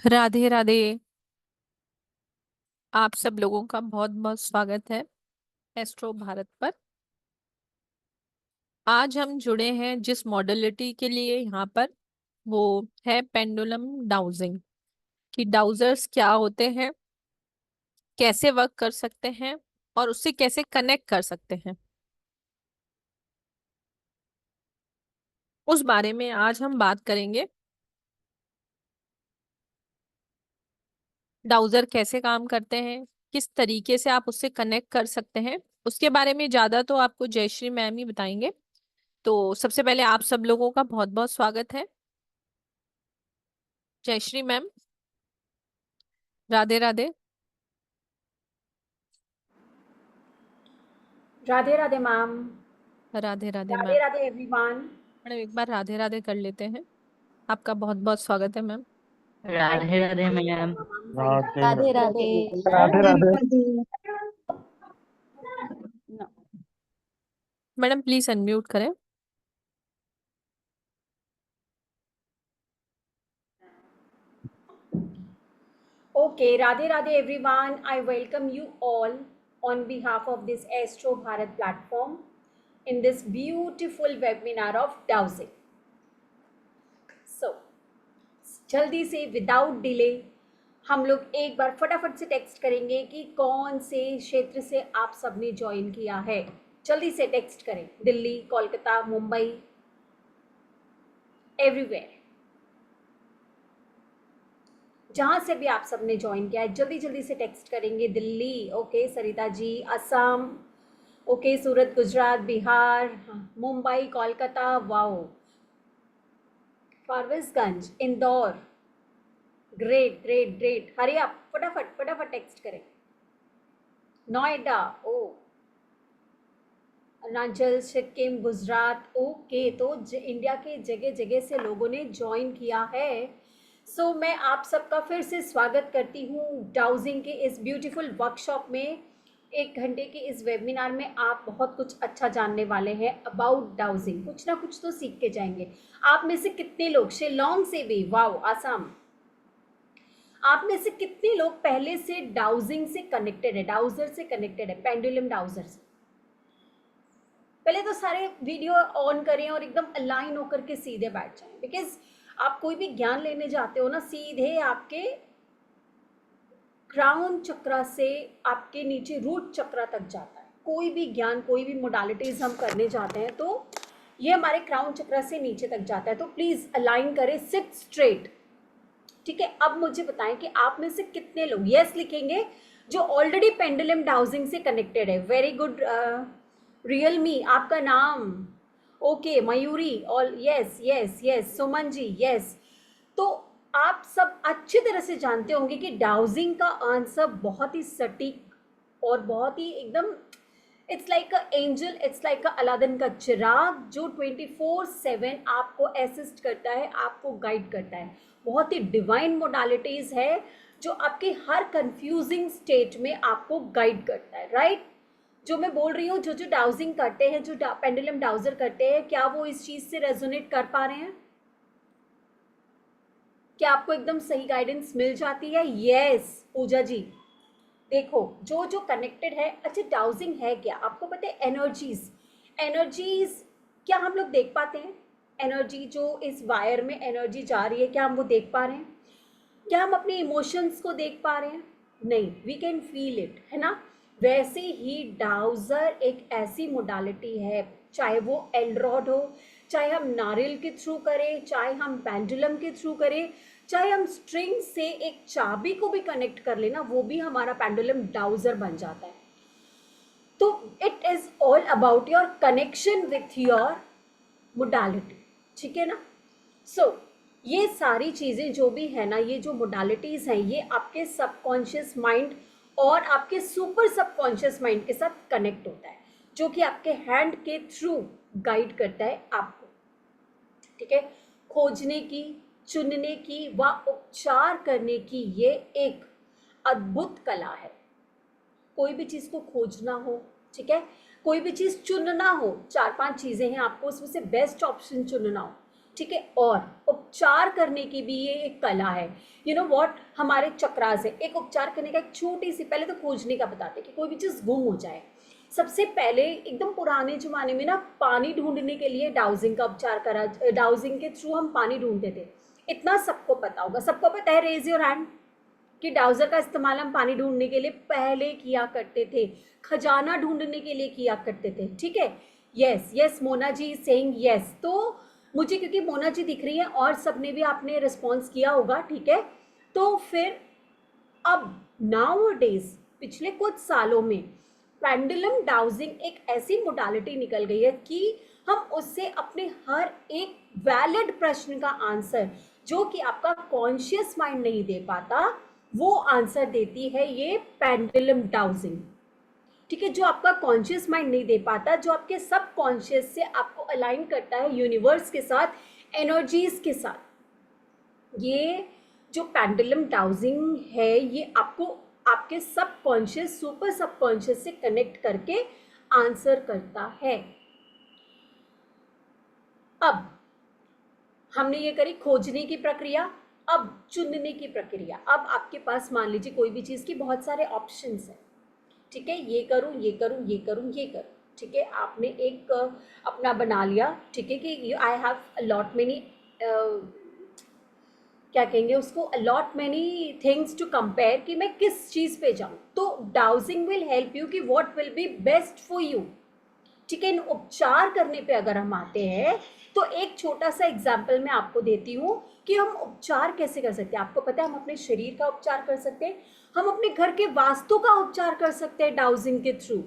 राधे राधे। आप सब लोगों का बहुत बहुत स्वागत है एस्ट्रो भारत पर। आज हम जुड़े हैं जिस मॉडलिटी के लिए यहाँ पर, वो है पेंडुलम डाउजिंग। कि डाउजर्स क्या होते हैं, कैसे वर्क कर सकते हैं और उससे कैसे कनेक्ट कर सकते हैं, उस बारे में आज हम बात करेंगे। डाउजर कैसे काम करते हैं, किस तरीके से आप उससे कनेक्ट कर सकते हैं, उसके बारे में ज्यादा तो आपको जयश्री मैम ही बताएंगे। तो सबसे पहले आप सब लोगों का बहुत बहुत स्वागत है। Jayshree ma'am, Radhe Radhe. Radhe Radhe ma'am. Radhe Radhe Radhe ma'am. Radhe everyone. Madam एक बार राधे राधे कर लेते हैं। आपका बहुत बहुत स्वागत है ma'am. Thank Radhe you Radhe thank you ma'am. Ma'am, सही राधे कहा। Radhe Radhe. Radhe Radhe. No. Madam please unmute करें। Okay, Radhe Radhe everyone. I welcome you all on behalf of this Astro Bharat platform in this beautiful webinar of dowsing. So, जल्दी से without delay हम लोग एक बार फटाफट से टेक्स्ट करेंगे कि कौन से क्षेत्र से आप सबने ज्वाइन किया है। जल्दी से टेक्स्ट करें, दिल्ली, कोलकाता, मुंबई, एवरीवेयर, जहां से भी आप सबने ज्वाइन किया है जल्दी जल्दी से टेक्स्ट करेंगे। Delhi, okay Sarita ji, Assam, okay, Surat, Gujarat, Bihar, Mumbai, Kolkata, wow, Forbesganj, Indore, great great great, Hari आप फटाफट फटाफट टेक्स्ट करें। Noida, oh, Arunachal, Sikkim, Gujarat, okay. तो इंडिया के जगह जगह से लोगों ने ज्वाइन किया है। सो मैं आप सबका फिर से स्वागत करती हूँ डाउजिंग के इस ब्यूटीफुल वर्कशॉप में। 1 घंटे के इस वेबिनार में आप बहुत कुछ अच्छा जानने वाले हैं अबाउट डाउजिंग, कुछ ना कुछ तो सीख के जाएंगे। आप में से कितने लोग शिलोंग से भी, वाओ, आसाम, आप में से कितने लोग पहले से डाउजिंग से कनेक्टेड है, डाउजर से कनेक्टेड है, पेंडुलम डाउजर से? पहले तो सारे वीडियो ऑन करें और एकदम अलाइन होकर के सीधे बैठ जाएं, बिकॉज आप कोई भी ज्ञान लेने जाते हो ना, सीधे आपके क्राउन चक्रा से आपके नीचे रूट चक्रा तक जाता है। कोई भी ज्ञान, कोई भी मोडालिटीज हम करने जाते हैं तो ये हमारे क्राउन चक्रा से नीचे तक जाता है। तो प्लीज अलाइन करें, सिट स्ट्रेट, ठीक है। अब मुझे बताएं कि आप में से कितने लोग यस लिखेंगे जो ऑलरेडी पेंडुलम डाउजिंग से कनेक्टेड है। वेरी गुड, रियलमी, आपका नाम, okay, Mayuri, all yes yes yes, Suman ji yes. तो आप सब अच्छी तरह से जानते होंगे कि डाउजिंग का आंसर बहुत ही सटीक और बहुत ही एकदम, it's like a angel, it's like a Aladdin का चिराग जो 24/7 आपको असिस्ट करता है, आपको गाइड करता है। बहुत ही डिवाइन मोडालिटीज है जो आपके हर कंफ्यूजिंग स्टेट में आपको गाइड करता है, राइट? जो मैं बोल रही हूँ, जो जो डाउजिंग करते हैं, जो पेंडुलम डाउजर करते हैं, क्या वो इस चीज से रेजोनेट कर पा रहे हैं? क्या आपको एकदम सही गाइडेंस मिल जाती है? यस पूजा जी, देखो जो जो कनेक्टेड है। अच्छा, डाउजिंग है क्या आपको पता है? एनर्जीज, एनर्जीज क्या हम लोग देख पाते हैं? एनर्जी जो इस वायर में एनर्जी जा रही है, क्या हम वो देख पा रहे हैं? क्या हम अपने इमोशंस को देख पा रहे हैं? नहीं, वी कैन फील इट, है ना? वैसे ही डाउजर एक ऐसी मोडालिटी है, चाहे वो एल्ड्रॉड हो, चाहे हम नारियल के थ्रू करें, चाहे हम पेंडुलम के थ्रू करें, चाहे हम स्ट्रिंग से एक चाबी को भी कनेक्ट कर लेना, वो भी हमारा पेंडुलम डाउजर बन जाता है। तो it is all about your connection with your modality, ठीक है ना? सो ये सारी चीज़ें जो भी है ना, ये जो मोडालिटीज़ हैं, ये आपके सबकॉन्शियस माइंड और आपके सुपर सबकॉन्शियस माइंड के साथ कनेक्ट होता है, जो कि आपके हैंड के थ्रू गाइड करता है आपको, ठीक है? खोजने की, चुनने की व उपचार करने की ये एक अद्भुत कला है। कोई भी चीज़ को खोजना हो, ठीक है, कोई भी चीज़ चुनना हो, 4-5 चीज़ें हैं, आपको उसमें से बेस्ट ऑप्शन चुनना हो, ठीक है। और उपचार करने की भी ये एक कला है। यू नो व्हाट, हमारे चक्रास है, एक उपचार करने का एक छोटी सी, पहले तो खोजने का बताते कि कोई भी चीज़ गुम हो जाए। सबसे पहले एकदम पुराने जमाने में ना पानी ढूंढने के लिए डाउजिंग का उपचार करा, डाउजिंग के थ्रू हम पानी ढूंढते थे। इतना सबको पता होगा, सबको पता है, रेज योर हैंड, कि डाउजर का इस्तेमाल हम पानी ढूंढने के लिए पहले किया करते थे, खजाना ढूंढने के लिए किया करते थे। ठीक है, yes yes, Mona ji saying yes. तो मुझे क्योंकि मोना जी दिख रही है और सबने भी आपने रिस्पॉन्स किया होगा, ठीक है। तो फिर अब नाउ डेज, पिछले कुछ सालों में पेंडुलम डाउजिंग एक ऐसी मोडालिटी निकल गई है कि हम उससे अपने हर एक वैलिड प्रश्न का आंसर, जो कि आपका कॉन्शियस माइंड नहीं दे पाता, वो आंसर देती है ये पेंडुलम डाउजिंग। ठीक है, जो आपका कॉन्शियस माइंड नहीं दे पाता, जो आपके सब कॉन्शियस से आपको अलाइन करता है यूनिवर्स के साथ, एनर्जीज के साथ, ये जो पेंडुलम डाउजिंग है ये आपको आपके सब कॉन्शियस, सुपर सब कॉन्शियस से कनेक्ट करके आंसर करता है। अब हमने ये करी खोजने की प्रक्रिया, अब चुनने की प्रक्रिया। अब आपके पास मान लीजिए कोई भी चीज़ की बहुत सारे ऑप्शंस हैं, ठीक है, ये करूँ ये करूँ ये करूँ ये करूँ, ठीक है। आपने एक अपना बना लिया, ठीक है, कि आई हैव लॉट मेनी, क्या कहेंगे उसको, a lot many things to compare, कि मैं किस चीज़ पे जाऊँ। तो डाउजिंग विल हेल्प यू कि what will be best for you. ठीक है, इन उपचार करने पे अगर हम आते हैं तो एक छोटा सा एग्जाम्पल मैं आपको देती हूँ कि हम उपचार कैसे कर सकते हैं। आपको पता है हम अपने शरीर का उपचार कर सकते हैं, हम अपने घर के वास्तु का उपचार कर सकते हैं डाउजिंग के थ्रू।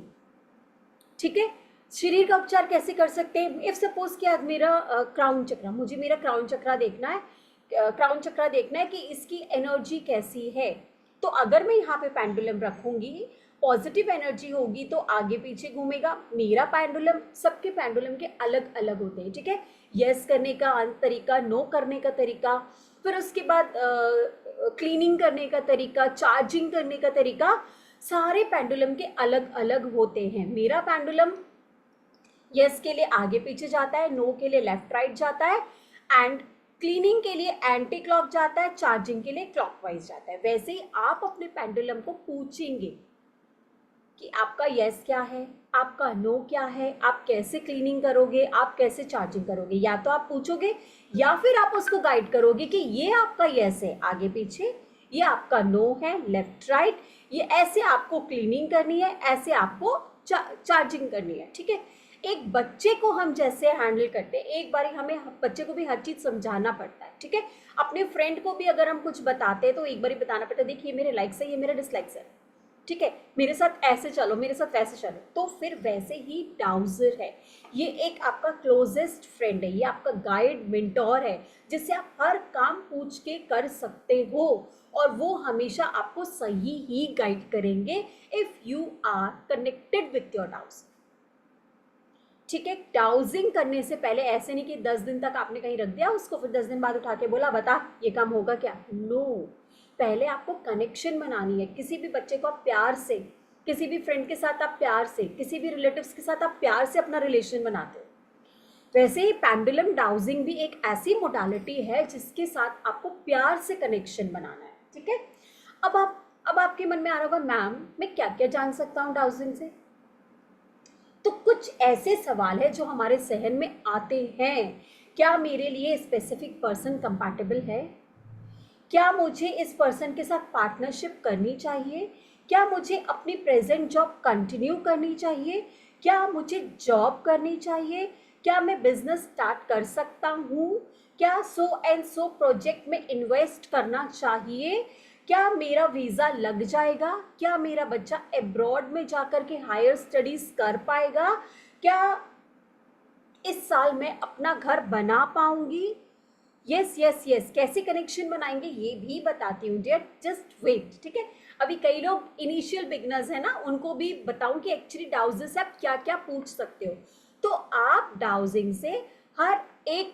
ठीक है, शरीर का उपचार कैसे कर सकते हैं। इफ सपोज कि आज मेरा क्राउन चक्र, मुझे मेरा क्राउन चक्र देखना है, क्राउन चक्र देखना है कि इसकी एनर्जी कैसी है। तो अगर मैं यहाँ पे पेंडुलम रखूंगी, पॉजिटिव एनर्जी होगी तो आगे पीछे घूमेगा। मेरा पेंडुलम, सबके पेंडुलम के अलग अलग होते हैं, ठीक है। यस करने का तरीका, नो करने का तरीका, फिर उसके बाद क्लीनिंग करने का तरीका, चार्जिंग करने का तरीका, सारे पेंडुलम के अलग अलग होते हैं। मेरा पेंडुलम यस के लिए आगे पीछे जाता है, नो के लिए लेफ्ट राइट जाता है, एंड क्लीनिंग के लिए एंटी क्लॉक जाता है, चार्जिंग के लिए क्लॉकवाइज जाता है। वैसे ही आप अपने पेंडुलम को पूछेंगे कि आपका यस क्या है, आपका नो क्या है, आप कैसे क्लीनिंग करोगे, आप कैसे चार्जिंग करोगे। या तो आप पूछोगे या फिर आप उसको गाइड करोगे कि ये आपका यस है आगे पीछे, ये आपका नो है लेफ्ट राइट, ये ऐसे आपको क्लीनिंग करनी है, ऐसे आपको चार्जिंग करनी है। ठीक है, एक बच्चे को हम जैसे हैंडल करते हैं, एक बार हमें बच्चे को भी हर चीज़ समझाना पड़ता है। ठीक है, अपने फ्रेंड को भी अगर हम कुछ बताते हैं तो एक बार ही बताना पड़ता है, देखिए मेरे लाइक्स है, ये मेरे डिसलाइक्स है, ठीक है, मेरे साथ ऐसे चलो, मेरे साथ वैसे चलो। तो फिर वैसे ही डाउजर है, ये एक आपका क्लोजेस्ट फ्रेंड है, ये आपका गाइड मेंटोर है, जिससे आप हर काम पूछ के कर सकते हो और वो हमेशा आपको सही ही गाइड करेंगे if you are connected with your dowser. ठीक है, डाउजिंग करने से पहले ऐसे नहीं कि 10 दिन तक आपने कहीं रख दिया उसको, फिर 10 दिन बाद उठा के बोला बता ये काम होगा क्या। नो, पहले आपको कनेक्शन बनानी है। किसी भी बच्चे को आप प्यार से, किसी भी फ्रेंड के साथ आप प्यार से, किसी भी रिलेटिव्स के साथ आप प्यार से अपना रिलेशन बनाते हो। वैसे ही पेंडुलम डाउजिंग भी एक ऐसी मोडालिटी है जिसके साथ आपको प्यार से कनेक्शन बनाना है। ठीक है, अब आपके मन में आ रहा होगा मैम मैं क्या क्या जान सकता हूँ डाउजिंग से। तो कुछ ऐसे सवाल है जो हमारे जहन में आते हैं, क्या मेरे लिए स्पेसिफिक पर्सन कंपैटिबल है, क्या मुझे इस पर्सन के साथ पार्टनरशिप करनी चाहिए, क्या मुझे अपनी प्रेजेंट जॉब कंटिन्यू करनी चाहिए, क्या मुझे जॉब करनी चाहिए, क्या मैं बिजनेस स्टार्ट कर सकता हूँ, क्या सो एंड सो प्रोजेक्ट में इन्वेस्ट करना चाहिए, क्या मेरा वीज़ा लग जाएगा, क्या मेरा बच्चा अब्रॉड में जाकर के हायर स्टडीज़ कर पाएगा, क्या इस साल मैं अपना घर बना पाऊंगी। यस यस यस, कैसे कनेक्शन बनाएंगे ये भी बताती हूँ डियर, जस्ट वेट। ठीक है, अभी कई लोग इनिशियल बिगनर्स है ना, उनको भी बताऊं कि एक्चुअली डाउजिंग से आप क्या क्या पूछ सकते हो। तो आप डाउजिंग से हर एक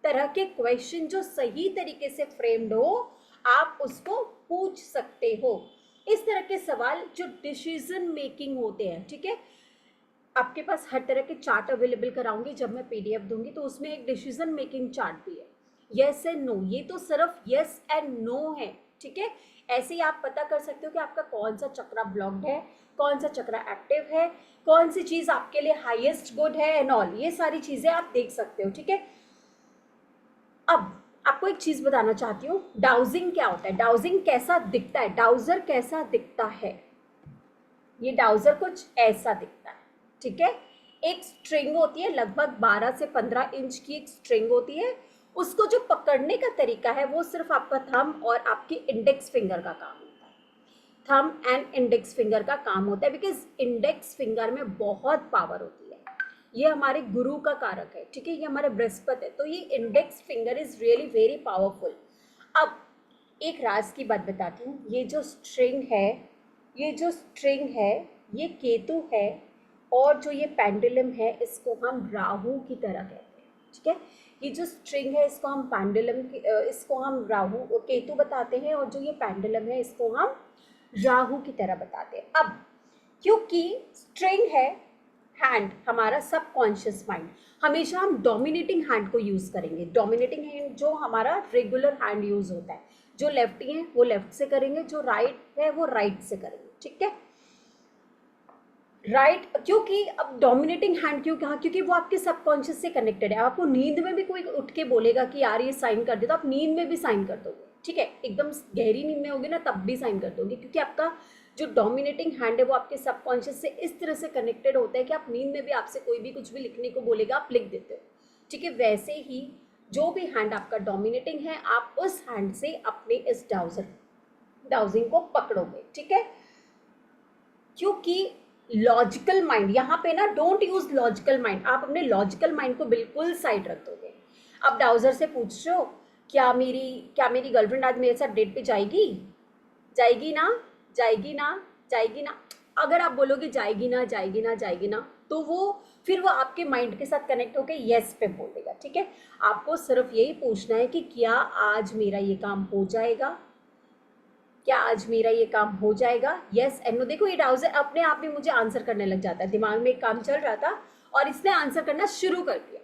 तरह के क्वेश्चन जो सही तरीके से फ्रेम्ड हो आप उसको पूछ सकते हो। इस तरह के सवाल जो डिसीजन मेकिंग होते हैं, ठीक है, आपके पास हर तरह के चार्ट अवेलेबल कराऊंगी जब मैं पीडीएफ दूंगी, तो उसमें एक डिसीजन मेकिंग चार्ट भी है, यस एंड नो। ये तो सिर्फ यस एंड नो है, ठीक है। ऐसे ही आप पता कर सकते हो कि आपका कौन सा चक्रा ब्लॉक्ड है, कौन सा चक्रा एक्टिव है, कौन सी चीज आपके लिए हाईएस्ट गुड है एंड ऑल, ये सारी चीजें आप देख सकते हो, ठीक है। अब आपको एक चीज बताना चाहती हूँ, डाउजिंग क्या होता है, डाउजिंग कैसा दिखता है, डाउजर कैसा दिखता है। ये डाउजर कुछ ऐसा दिखता है, ठीक है। एक स्ट्रिंग होती है, लगभग 12 से 15 इंच की एक स्ट्रिंग होती है। उसको जो पकड़ने का तरीका है वो सिर्फ आपका थंब और आपकी इंडेक्स फिंगर का काम होता है। थंब एंड इंडेक्स फिंगर का काम होता है, बिकॉज इंडेक्स फिंगर में बहुत पावर होती है। ये हमारे गुरु का कारक है, ठीक है, ये हमारे बृहस्पति है, तो ये index finger is really very powerful. अब एक राज की बात बताती हूँ, ये जो स्ट्रिंग है, ये जो स्ट्रिंग है, ये केतु है, और जो ये पेंडुलम है इसको हम राहु की तरह कहते हैं, ठीक है। ये जो स्ट्रिंग है इसको हम पेंडुलम, इसको हम राहु और केतु बताते हैं, और जो ये पेंडुलम है इसको हम राहु की तरह बताते हैं। अब क्योंकि स्ट्रिंग है, हैंड हमारा सबकॉन्शियस माइंड, हमेशा हम डोमिनेटिंग हैंड को यूज करेंगे। डोमिनेटिंग हैंड जो हमारा रेगुलर हैंड यूज होता है, जो लेफ्टी है वो लेफ्ट से करेंगे, जो राइट है वो राइट से करेंगे, ठीक है। राइट क्योंकि अब डोमिनेटिंग हैंड क्यों कहा, क्योंकि वो आपके सबकॉन्शियस से कनेक्टेड है। आपको नींद में भी कोई उठ के बोलेगा कि यार ये साइन कर दे, तो आप नींद में भी साइन कर दोगे, ठीक है। एकदम गहरी नींद में होगी ना तब भी साइन कर दोगे, क्योंकि आपका जो डोमिनेटिंग हैंड है वो आपके सबकॉन्शियस से इस तरह से कनेक्टेड होता है कि आप नींद में भी आपसे कोई भी कुछ भी लिखने को बोलेगा आप लिख देते हो, ठीक है। वैसे ही जो भी हैंड आपका डोमिनेटिंग है, आप उस हैंड से अपने इस डाउजिंग को पकड़ोगे, ठीक है। क्योंकि लॉजिकल माइंड यहाँ पे ना, डोंट यूज लॉजिकल माइंड, आप अपने लॉजिकल माइंड को बिल्कुल साइड रख दोगे। अब डाउजर से पूछ रहे हो क्या मेरी गर्लफ्रेंड आज मेरे साथ डेट पे जाएगी, जाएगी ना, जाएगी ना, जाएगी ना। अगर आप बोलोगे जाएगी ना, जाएगी ना, जाएगी ना, तो वो फिर वो आपके माइंड के साथ कनेक्ट होकर येस पे बोल देगा, ठीक है। आपको सिर्फ यही पूछना है कि क्या आज मेरा ये काम हो जाएगा, क्या आज मेरा ये काम हो जाएगा, यस एंड नो। देखो ये डाउजर अपने आप ही मुझे आंसर करने लग जाता है, दिमाग में एक काम चल रहा था और इसने आंसर करना शुरू कर दिया,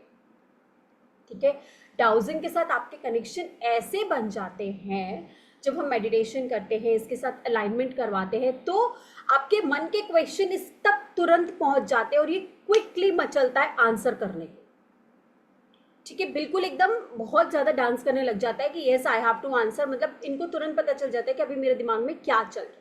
ठीक है। डाउजिंग के साथ आपके कनेक्शन ऐसे बन जाते हैं, जब हम मेडिटेशन करते हैं, इसके साथ अलाइनमेंट करवाते हैं, तो आपके मन के क्वेश्चन इस तक तुरंत पहुंच जाते हैं और ये क्विकली मचलता है आंसर करने को, ठीक है। बिल्कुल एकदम बहुत ज़्यादा डांस करने लग जाता है कि yes I have to answer, मतलब इनको तुरंत पता चल जाता है कि अभी मेरे दिमाग में क्या चल रहा है।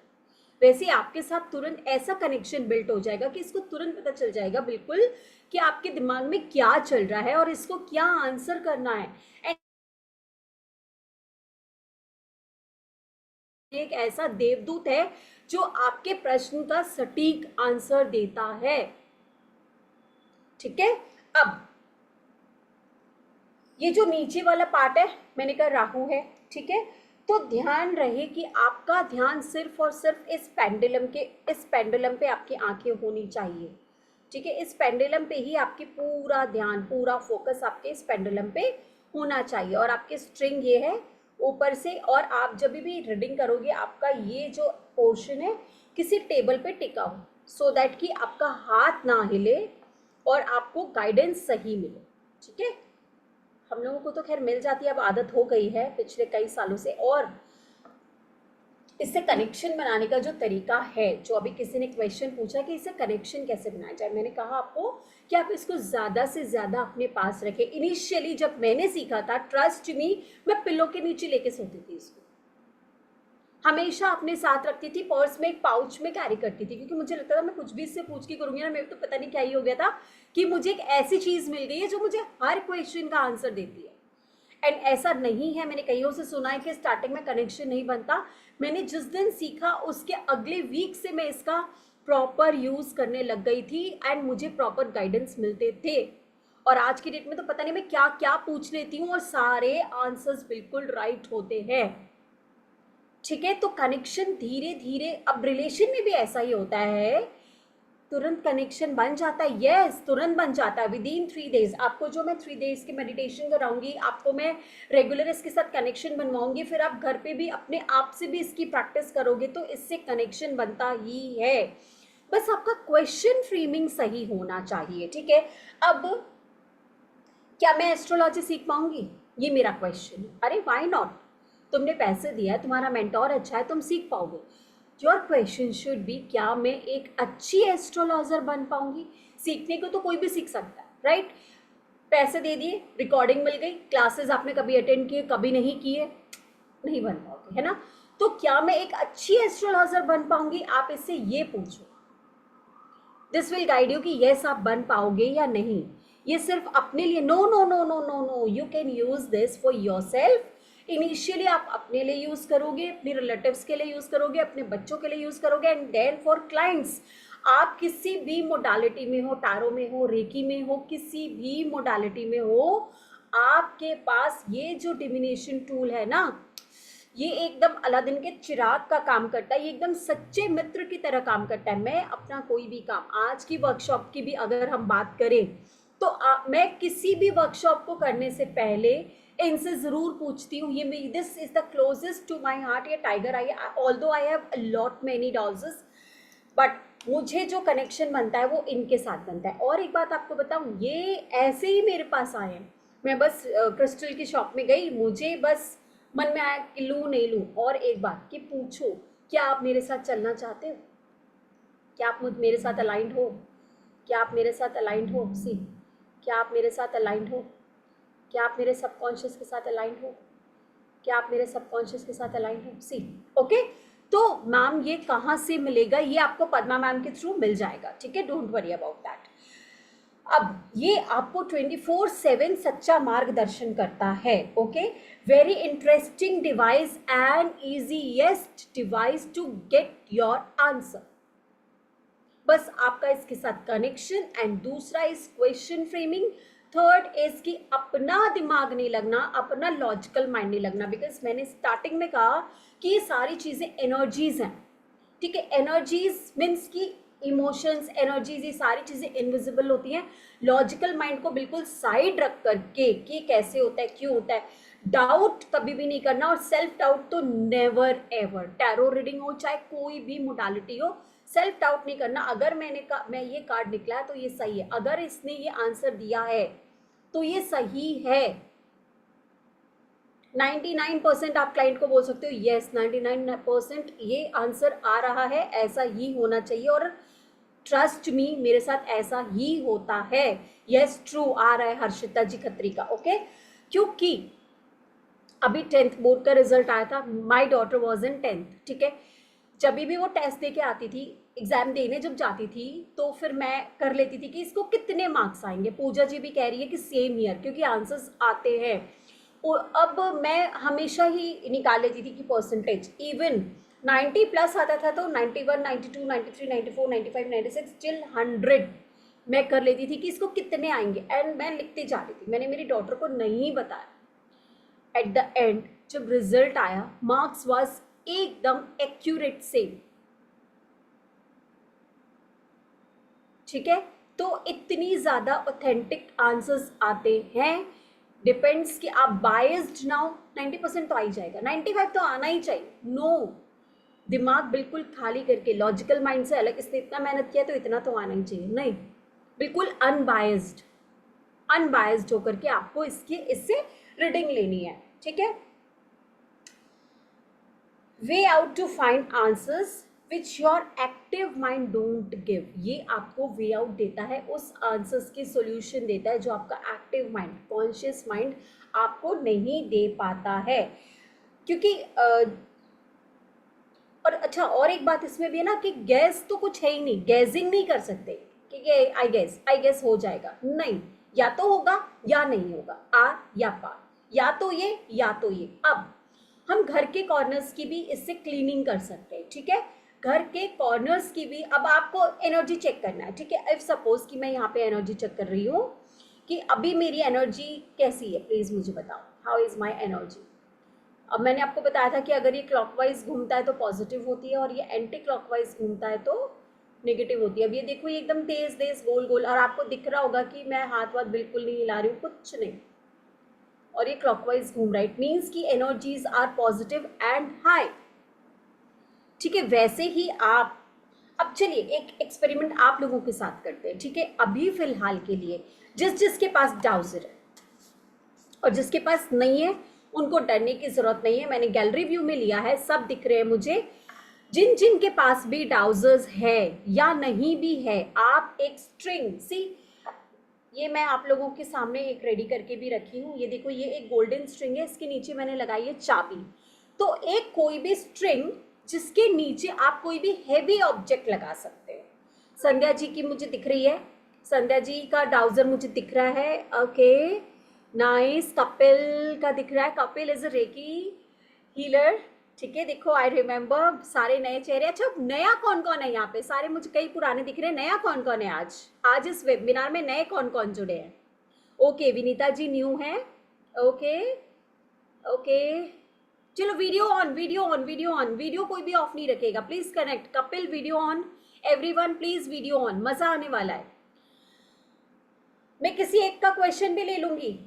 वैसे ही आपके साथ तुरंत ऐसा कनेक्शन बिल्ट हो जाएगा कि इसको तुरंत पता चल जाएगा बिल्कुल कि आपके दिमाग में क्या चल रहा है और इसको क्या आंसर करना है। एंड एक ऐसा देवदूत है जो आपके प्रश्न का सटीक आंसर देता है, ठीक है। अब ये जो नीचे वाला पार्ट है, मैंने कहा राहु है, ठीक है। तो ध्यान रहे कि आपका ध्यान सिर्फ और सिर्फ इस पेंडुलम पे आपकी आंखें होनी चाहिए, ठीक है। इस पेंडुलम पे ही आपकी पूरा ध्यान, पूरा फोकस आपके इस पेंडुलम पे होना चाहिए। और आपके स्ट्रिंग ये है ऊपर से, और आप जब भी रीडिंग करोगे आपका ये जो पोर्शन है किसी टेबल पे टिका हो, सो दैट कि आपका हाथ ना हिले और आपको गाइडेंस सही मिले, ठीक है। हम लोगों को तो खैर मिल जाती है, अब आदत हो गई है पिछले कई सालों से। और इससे कनेक्शन बनाने का जो तरीका है, जो अभी किसी ने क्वेश्चन पूछा कि इससे कनेक्शन कैसे बनाया जाए, मैंने कहा आपको कि आप इसको ज़्यादा से ज़्यादा अपने पास रखें। इनिशियली जब मैंने सीखा था, ट्रस्ट मी, मैं पिल्लो के नीचे लेके सोती थी इसको, हमेशा अपने साथ रखती थी, पर्स में एक पाउच में कैरी करती थी, क्योंकि मुझे लगता था मैं कुछ भी इससे पूछ के करूंगी ना, मेरे तो पता नहीं क्या ही हो गया था कि मुझे एक ऐसी चीज़ मिल गई है जो मुझे हर क्वेश्चन का आंसर देती है। एंड ऐसा नहीं है, मैंने कईयों से सुना है कि स्टार्टिंग में कनेक्शन नहीं बनता। मैंने जिस दिन सीखा उसके अगले वीक से मैं इसका प्रॉपर यूज़ करने लग गई थी एंड मुझे प्रॉपर गाइडेंस मिलते थे। और आज की डेट में तो पता नहीं मैं क्या क्या पूछ लेती हूँ और सारे आंसर्स बिल्कुल राइट होते हैं, ठीक है। तो कनेक्शन धीरे धीरे, अब रिलेशन में भी ऐसा ही होता है, तुरंत कनेक्शन बन जाता है, यस तुरंत बन जाता है विद इन 3 डेज। आपको जो मैं 3 डेज की मेडिटेशन कराऊंगी, आपको मैं रेगुलर इसके साथ कनेक्शन बनवाऊंगी, फिर आप घर पे भी अपने आप से भी इसकी प्रैक्टिस करोगे तो इससे कनेक्शन बनता ही है। बस आपका क्वेश्चन फ्रेमिंग सही होना चाहिए, ठीक है। अब क्या मैं एस्ट्रोलॉजी सीख पाऊंगी, ये मेरा क्वेश्चन है। अरे व्हाई नॉट, तुमने पैसे दिया है, तुम्हारा मेंटोर अच्छा है, तुम सीख पाओगे। योर क्वेश्चन शुड बी क्या मैं एक अच्छी एस्ट्रोलॉजर बन पाऊंगी। सीखने को तो कोई भी सीख सकता है, राइट। पैसे दे दिए, रिकॉर्डिंग मिल गई, क्लासेस आपने कभी अटेंड किए, कभी नहीं किए, नहीं बन पाओगे, है ना। तो क्या मैं एक अच्छी एस्ट्रोलॉजर बन पाऊंगी, आप इससे ये पूछो। दिस विल गाइड यू कि यस आप बन पाओगे या नहीं। ये सिर्फ अपने लिए, no no no no no no, you can use this for your self आप अपने लिए यूज करोगे, अपने रिलेटिव्स के लिए यूज करोगे, अपने बच्चों के लिए यूज करोगे, एंड देन फॉर क्लाइंट्स। आप किसी भी मोडालिटी में हो, टारो में हो, रेकी में हो, किसी भी मोडालिटी में हो, आपके पास ये जो डिविनेशन टूल है ना, ये एकदम अलादीन के चिराग का काम करता है। ये एकदम सच्चे मित्र की तरह काम करता है। मैं अपना कोई भी काम, आज की वर्कशॉप की भी अगर हम बात करें तो मैं किसी भी वर्कशॉप को करने से पहले इनसे ज़रूर पूछती हूँ। ये this is the closest to my heart, ये tiger eye, although I have lot many dowsers, but मुझे जो कनेक्शन बनता है वो इनके साथ बनता है। और एक बात आपको बताऊँ, ये ऐसे ही मेरे पास आए हैं। मैं बस क्रिस्टल की शॉप में गई, मुझे बस मन में आया कि लूँ नहीं लूँ। और एक बात कि पूछो, क्या आप मेरे साथ चलना चाहते हो, क्या आप मेरे साथ अलाइंड हो, क्या आप मेरे साथ अलाइंड हो, सी, क्या आप मेरे साथ अलाइंड हो, क्या आप मेरे सबकॉन्शियस के साथ अलाइंड हो, क्या आप मेरे सबकॉन्शियस के साथ अलाइंड हो, सी। ओके। तो मैम ये कहाँ से मिलेगा, ये आपको पद्मा मैम के थ्रू मिल जाएगा, ठीक है, डोंट वरी अबाउट दैट। अब ये आपको 24/7 सच्चा मार्गदर्शन करता है। Okay, very interesting device and easiest device to get your answer. बस आपका इसके साथ कनेक्शन, एंड दूसरा is question framing. Third is कि अपना दिमाग नहीं लगना, अपना लॉजिकल माइंड नहीं लगना। बिकॉज मैंने स्टार्टिंग में कहा कि ये सारी चीजें एनर्जीज हैं, ठीक है। एनर्जीज मीन्स की इमोशंस, एनर्जीज, ये सारी चीजें इनविजिबल होती हैं। लॉजिकल माइंड को बिल्कुल साइड रख करके कि कैसे होता है, क्यों होता है, डाउट कभी भी नहीं करना। और सेल्फ डाउट तो नेवर एवर, टैरो रीडिंग हो चाहे कोई भी मोडालिटी हो, सेल्फ डाउट नहीं करना। अगर मैं ये कार्ड निकला है तो ये सही है, अगर इसने ये आंसर दिया है तो ये सही है। 99% आप क्लाइंट को बोल सकते हो यस 99% ये आंसर आ रहा है, ऐसा ही होना चाहिए, और ट्रस्ट मी मेरे साथ ऐसा ही होता है। यस ट्रू आ रहा है हर्षिता जी खत्री का। ओके, क्योंकि अभी 10th बोर्ड का रिजल्ट आया था, my daughter was in 10th, ठीक है। जब भी वो टेस्ट दे के आती थी, एग्जाम देने जब जाती थी, तो फिर मैं कर लेती थी कि इसको कितने मार्क्स आएंगे। पूजा जी भी कह रही है कि सेम ईयर, क्योंकि आंसर्स आते हैं। और अब मैं हमेशा ही निकाल लेती थी कि परसेंटेज, इवन 90 प्लस आता था तो 91, 92, 93, 94, 95, 96 टिल 100 मैं कर लेती थी कि इसको कितने आएंगे, एंड मैं लिखती जा रही थी। मैंने मेरी डॉटर को नहीं बताया। एट द एंड जब रिजल्ट आया, मार्क्स वाज एकदम एक्यूरेट सेम, ठीक है। तो इतनी ज्यादा ऑथेंटिक आंसर्स आते हैं। डिपेंड्स कि आप बायस्ड ना हो। 90% तो आ ही जाएगा, 95 तो आना ही चाहिए। नो, दिमाग बिल्कुल खाली करके, लॉजिकल माइंड से अलग, इसने इतना मेहनत किया तो इतना तो आना ही चाहिए, नहीं, बिल्कुल अनबायस्ड, अनबायस्ड होकर के आपको इससे रीडिंग लेनी है, ठीक है। Way out to find answers which your active mind don't give. ये आपको वे आउट देता है, उस आंसर्स की सोल्यूशन देता है जो आपका एक्टिव माइंड, कॉन्शियस माइंड आपको नहीं दे पाता है। क्योंकि और अच्छा, और एक बात इसमें भी है ना कि गैस तो कुछ है ही नहीं, गैजिंग नहीं कर सकते कि आई गेस हो जाएगा, नहीं, या तो होगा या नहीं होगा, आ या पा, या तो ये या तो ये। अब हम घर के कॉर्नर्स की भी इससे क्लीनिंग कर सकते हैं, ठीक है। घर के कॉर्नर्स की भी, अब आपको एनर्जी चेक करना है, ठीक है। इफ सपोज कि मैं यहाँ पे एनर्जी चेक कर रही हूँ कि अभी मेरी एनर्जी कैसी है, प्लीज मुझे बताओ, हाउ इज माई एनर्जी। अब मैंने आपको बताया था कि अगर ये क्लॉकवाइज घूमता है तो पॉजिटिव होती है, और ये एंटी क्लॉकवाइज घूमता है तो नेगेटिव होती है। अब ये देखो, ये एकदम तेज तेज गोल गोल, और आपको दिख रहा होगा कि मैं हाथ वाथ बिल्कुल नहीं हिला रही हूँ, कुछ नहीं, और ये क्लॉकवाइज घूम रहा है। इट मीन्स की energies are positive and high, ठीक है। वैसे ही आप अब चलिए एक एक्सपेरिमेंट आप लोगों के साथ करते हैं, ठीक है। अभी फिलहाल के लिए जिसके पास डाउजर है और जिसके पास नहीं है उनको डरने की जरूरत नहीं है, मैंने गैलरी व्यू में लिया है, सब दिख रहे हैं मुझे। जिन जिन के पास भी डाउजर्स है या नहीं भी है, आप एक स्ट्रिंग सी, ये मैं आप लोगों के सामने एक रेडी करके भी रखी हूँ, ये देखो, ये एक गोल्डन स्ट्रिंग है, इसके नीचे मैंने लगाई है चाबी। तो एक कोई भी स्ट्रिंग जिसके नीचे आप कोई भी हैवी ऑब्जेक्ट लगा सकते हो। संध्या जी की मुझे दिख रही है, संध्या जी का डाउजर मुझे दिख रहा है, ओके नाइस। कपिल का दिख रहा है, Kapil is a recce healer, ठीक है। देखो आई रिमेम्बर, सारे नए चेहरे। अच्छा नया कौन कौन है यहाँ पे, सारे मुझे कई पुराने दिख रहे हैं, नया कौन कौन है आज आज इस वेबिनार में, नए कौन कौन जुड़े हैं? ओके विनीता जी न्यू है, ओके ओके। चलो video on, video on, video on, video कोई भी ऑफ नहीं रखेगा, please connect. Kapil video on, everyone please video on, मजा आने वाला है। मैं किसी एक का क्वेश्चन भी ले लूंगी,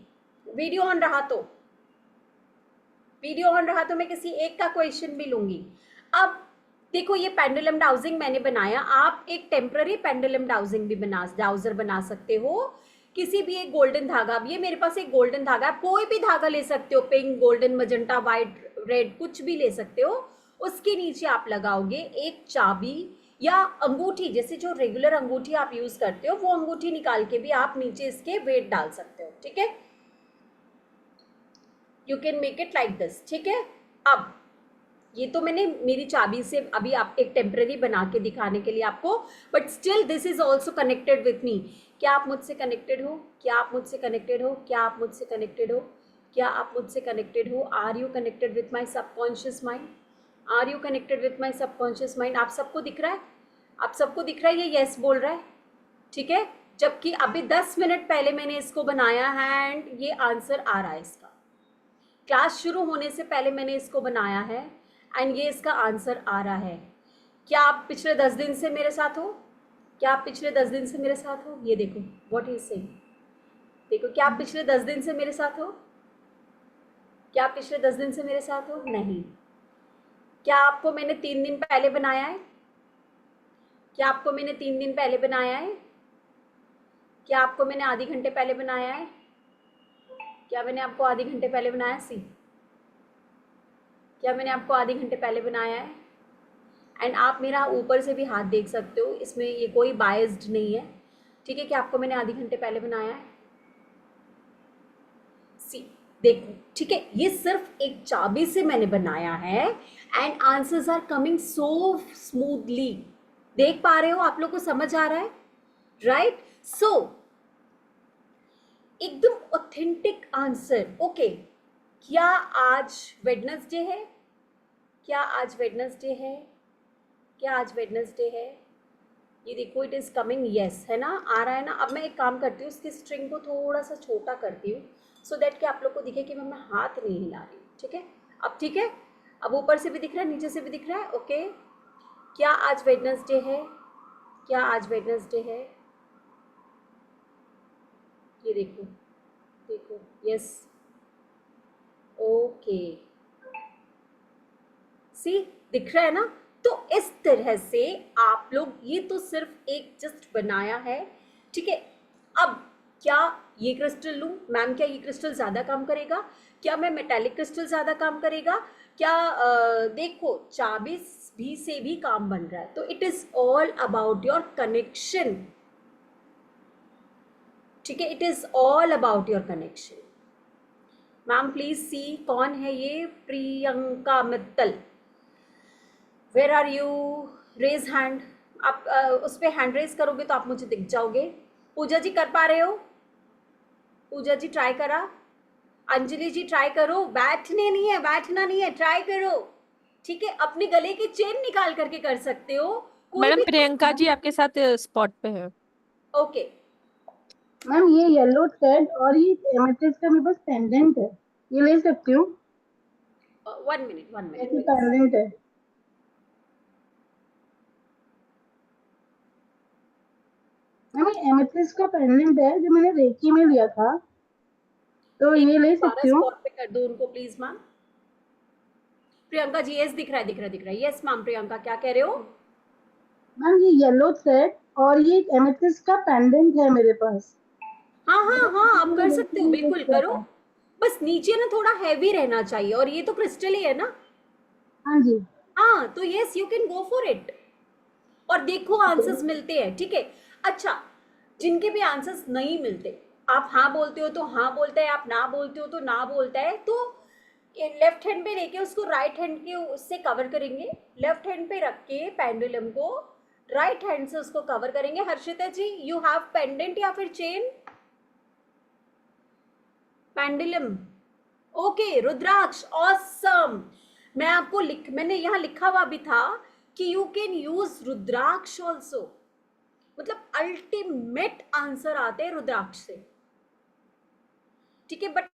वीडियो ऑन रहा तो, वीडियो ऑन रहा तो मैं किसी एक का क्वेश्चन भी लूंगी। अब देखो ये पेंडुलम डाउजिंग मैंने बनाया, आप एक टेम्पररी पेंडुलम डाउजिंग भी डाउजर बना सकते हो, किसी भी एक गोल्डन धागा। अब ये मेरे पास एक गोल्डन धागा, आप कोई भी धागा ले सकते हो, pink golden magenta white red कुछ भी ले सकते हो। उसके नीचे आप लगाओगे एक चाबी या अंगूठी, जैसे जो रेगुलर अंगूठी आप यूज करते हो वो अंगूठी निकाल के भी आप नीचे इसके वेट डाल सकते हो, ठीक है। You can make it like this, ठीक है। अब ये तो मैंने मेरी चाबी से अभी आप एक टेम्पररी बना के दिखाने के लिए आपको, but still this is also connected with me. क्या आप मुझसे कनेक्टेड हो? क्या आप मुझसे कनेक्टेड हो? क्या आप मुझसे कनेक्टेड हो? क्या आप मुझसे कनेक्टेड हो? Are you connected with my subconscious mind? Are you connected with my subconscious mind? आप सबको दिख रहा है? आप सबको दिख रहा है? ये यस बोल रहा है, ठीक है। जबकि अभी 10 मिनट पहले मैंने इसको बनाया है एंड ये आंसर आ रहा है इसका। क्लास शुरू होने से पहले मैंने इसको बनाया है एंड ये इसका आंसर आ रहा है। क्या आप पिछले 10 दिन से मेरे साथ हो? क्या आप पिछले 10 दिन से मेरे साथ हो? ये देखो व्हाट इज सेइंग, देखो क्या आप पिछले 10 दिन से मेरे साथ हो? क्या आप पिछले 10 दिन से मेरे साथ हो? नहीं। क्या आपको मैंने 3 दिन पहले बनाया है? क्या आपको मैंने 3 दिन पहले बनाया है? क्या आपको मैंने आधे घंटे पहले बनाया है? क्या मैंने आपको आधे घंटे पहले बनाया? सी, क्या मैंने आपको आधे घंटे पहले बनाया है? एंड आप मेरा ऊपर से भी हाथ देख सकते हो, इसमें ये कोई बायस्ड नहीं है, ठीक है। कि आपको मैंने आधे घंटे पहले बनाया है? सी, देखो ठीक है, ये सिर्फ एक चाबी से मैंने बनाया है and answers are coming so smoothly. देख पा रहे हो? आप लोग को समझ आ रहा है, राइट? सो एकदम ऑथेंटिक आंसर, ओके। क्या आज वेडनेसडे है? क्या आज वेडनेसडे है? क्या आज वेडनेसडे है? ये देखो इट इज कमिंग, यस है ना, आ रहा है ना। अब मैं एक काम करती हूँ, इसकी स्ट्रिंग को थोड़ा सा छोटा करती हूँ सो दैट कि आप लोग को दिखे कि मैं हाथ नहीं हिला रही हूँ, ठीक है। अब ठीक है, अब ऊपर से भी दिख रहा है, नीचे से भी दिख रहा है, ओके। क्या आज वेडनेसडे है? क्या आज वेडनेसडे है? ये देखो, देखो यस, ओके, सी दिख रहा है ना। तो इस तरह से आप लोग, ये तो सिर्फ एक जस्ट बनाया है, ठीक है। अब क्या ये क्रिस्टल लूं मैम? क्या ये क्रिस्टल ज़्यादा काम करेगा? क्या मैं मेटालिक क्रिस्टल ज़्यादा काम करेगा? क्या देखो चाबी भी से भी काम बन रहा है। तो it is all about your connection, ठीक है। It is all about your connection. Ma'am please see कौन है ये? Priyanka Mittal, where are you? Raise hand. आप उस पर हैंड रेज करोगे तो आप मुझे दिख जाओगे। पूजा जी कर पा रहे हो? पूजा जी ट्राई करा। अंजलि जी ट्राई करो, बैठने नहीं है, बैठना नहीं है, ट्राई करो, ठीक है। अपने गले की चेन निकाल करके कर सकते हो, कोई मैडम भी। प्रियंका जी आपके साथ स्पॉट पे है। ओके मैम ये येलो थ्रेड और ये एमेथिस्ट का मेरे पास पेंडेंट है, ये ले सकती हूँ? 1 मिनट, 1 मिनट ऐसी प्लीज। पेंडेंट है मैम, ये एमेथिस्ट का पेंडेंट है जो मैंने रेकी में लिया था, तो एक ये ले दोबारा सकती हूँ? स्पॉट पे कर दो उनको please ma'am. Priyanka ji yes दिख रहा है, दिख रहा है, दिख रहा है, यस मैम। प्रियंका क्या कह रहे हो? मैम ये येलो थ्रेड और ये एमेथिस्ट का पेंडेंट है मेरे पास। हाँ हाँ मतलब हाँ, आप मैंने कर सकते रेकी हो, में यूज बिल्कुल किया करो। था। बस नीचे ना थोड़ा हैवी रहना चाहिए, और ये तो क्रिस्टल ही है ना। हाँ जी। हाँ, तो yes, you can go for it. और देखो ठीक है। आंसर्स मिलते हैं, ठीक है। अच्छा, जिनके भी आंसर्स नहीं मिलते, आप हाँ बोलते हो तो हाँ बोलता है, आप ना बोलते हो तो ना बोलता है, तो लेफ्ट हैंड पे लेके उसको राइट हैंड के उससे कवर करेंगे। लेफ्ट हैंड पे रख के पेंडुलम को राइट हैंड से उसको कवर करेंगे। Harshita ji, you have pendant या फिर चेन? पेंडुलम। Okay, rudraksha, awesome. मैंने यहाँ लिखा हुआ भी था कि you can use rudraksha also. मतलब अल्टीमेट आंसर आते हैं रुद्राक्ष से, ठीक है। But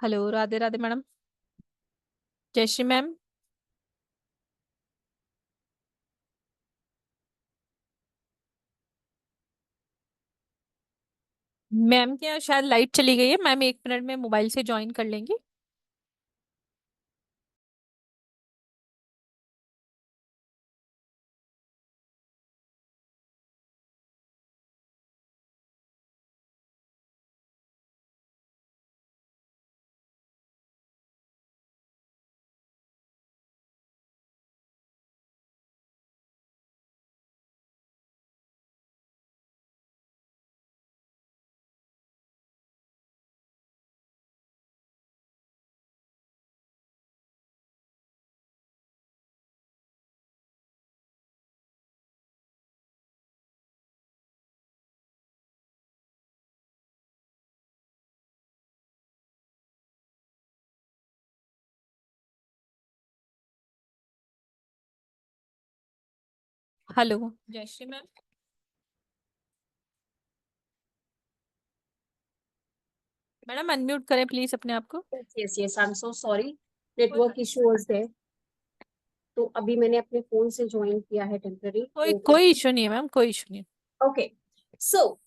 hello, Radhe Radhe madam. Jayshree ma'am. Ma'am के यहाँ शायद लाइट चली गई है, मैम 1 मिनट में मोबाइल से ज्वाइन कर लेंगी। Hello Jayshree ma'am. Madam unmute करें प्लीज अपने आप को। Yes yes yes, I am so sorry, कोई नेटवर्क बात नहीं। Issue was there. तो अभी मैंने अपने फोन से ज्वाइन किया है टेम्पररी, कोई तो कोई इशू नहीं है मैम, कोई इशू नहीं है। Okay. So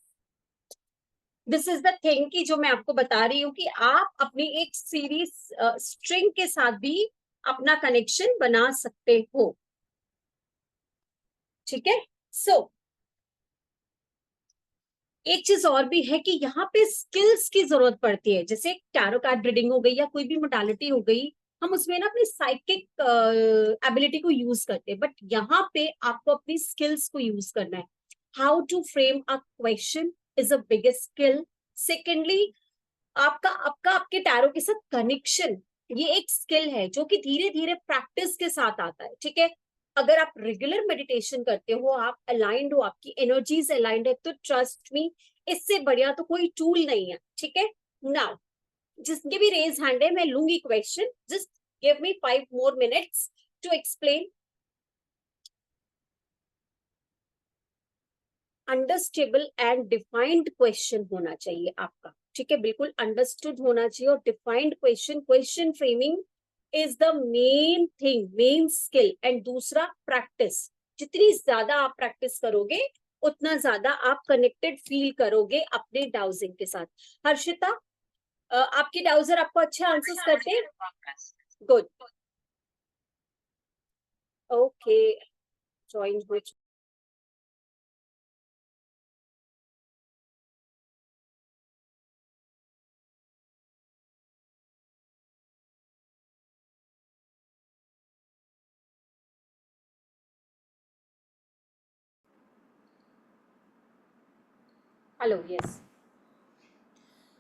this is the thing कि जो मैं आपको बता रही हूँ कि आप अपनी एक सीरीज स्ट्रिंग के साथ भी अपना कनेक्शन बना सकते हो, ठीक है। सो एक चीज और भी है कि यहाँ पे स्किल्स की जरूरत पड़ती है। जैसे टैरो कार्ड रीडिंग हो गई या कोई भी मोडालिटी हो गई, हम उसमें ना अपनी साइकिक एबिलिटी को यूज करते हैं, बट यहाँ पे आपको अपनी स्किल्स को यूज करना है। How to frame a question is a biggest skill. Secondly, आपका आपका आपके टैरो के साथ कनेक्शन, ये एक स्किल है जो कि धीरे धीरे प्रैक्टिस के साथ आता है, ठीक है। अगर आप रेगुलर मेडिटेशन करते हो, आप अलाइंड हो, आपकी एनर्जीज अलाइंड है, तो ट्रस्ट मी, इससे बढ़िया तो कोई टूल नहीं है, ठीक है। नाउ, जिसके भी रेज हैंड है, मैं लूंगी question, just give me 5 more minutes to explain. Understandable and defined question होना चाहिए आपका, ठीक है। बिल्कुल अंडरस्टूड होना चाहिए और defined question. Question framing is the main thing, main skill. And दूसरा, प्रैक्टिस। जितनी ज्यादा आप प्रैक्टिस करोगे, उतना ज्यादा आप कनेक्टेड फील करोगे अपने डाउजिंग के साथ। हर्षिता, आपके डाउजर आपको अच्छे आंसर्स करते हैं? गुड, ओके, ज्वाइन हो। Hello, yes.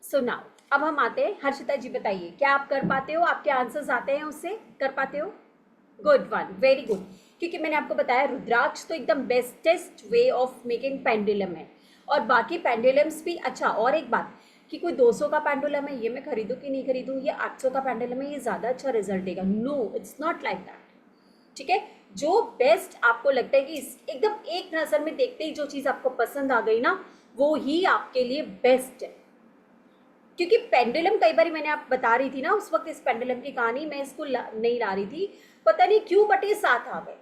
सो नाउ, अब हम आते हैं, हर्षिता जी बताइए, क्या आप कर पाते हो? आपके आंसर्स आते हैं उससे, कर पाते हो? Good one, very good. क्योंकि मैंने आपको बताया रुद्राक्ष तो एकदम bestest way of making pendulum है, और बाकी पेंडुलम्स भी। अच्छा, और एक बात, कि कोई 200 का पेंडुलम है, ये मैं खरीदूं कि नहीं खरीदूं, ये 800 का पेंडुलम है, ये ज़्यादा अच्छा रिजल्ट देगा। No, it's not like that. ठीक है, जो बेस्ट आपको लगता है कि एकदम एक नज़र में देखते ही जो चीज़ आपको पसंद आ गई ना, वो ही आपके लिए बेस्ट है। क्योंकि पेंडुलम, कई बार मैंने आप बता रही थी ना उस वक्त इस पेंडुलम की कहानी, मैं इसको नहीं ला रही थी, पता नहीं क्यों, बट ये साथ आ गए।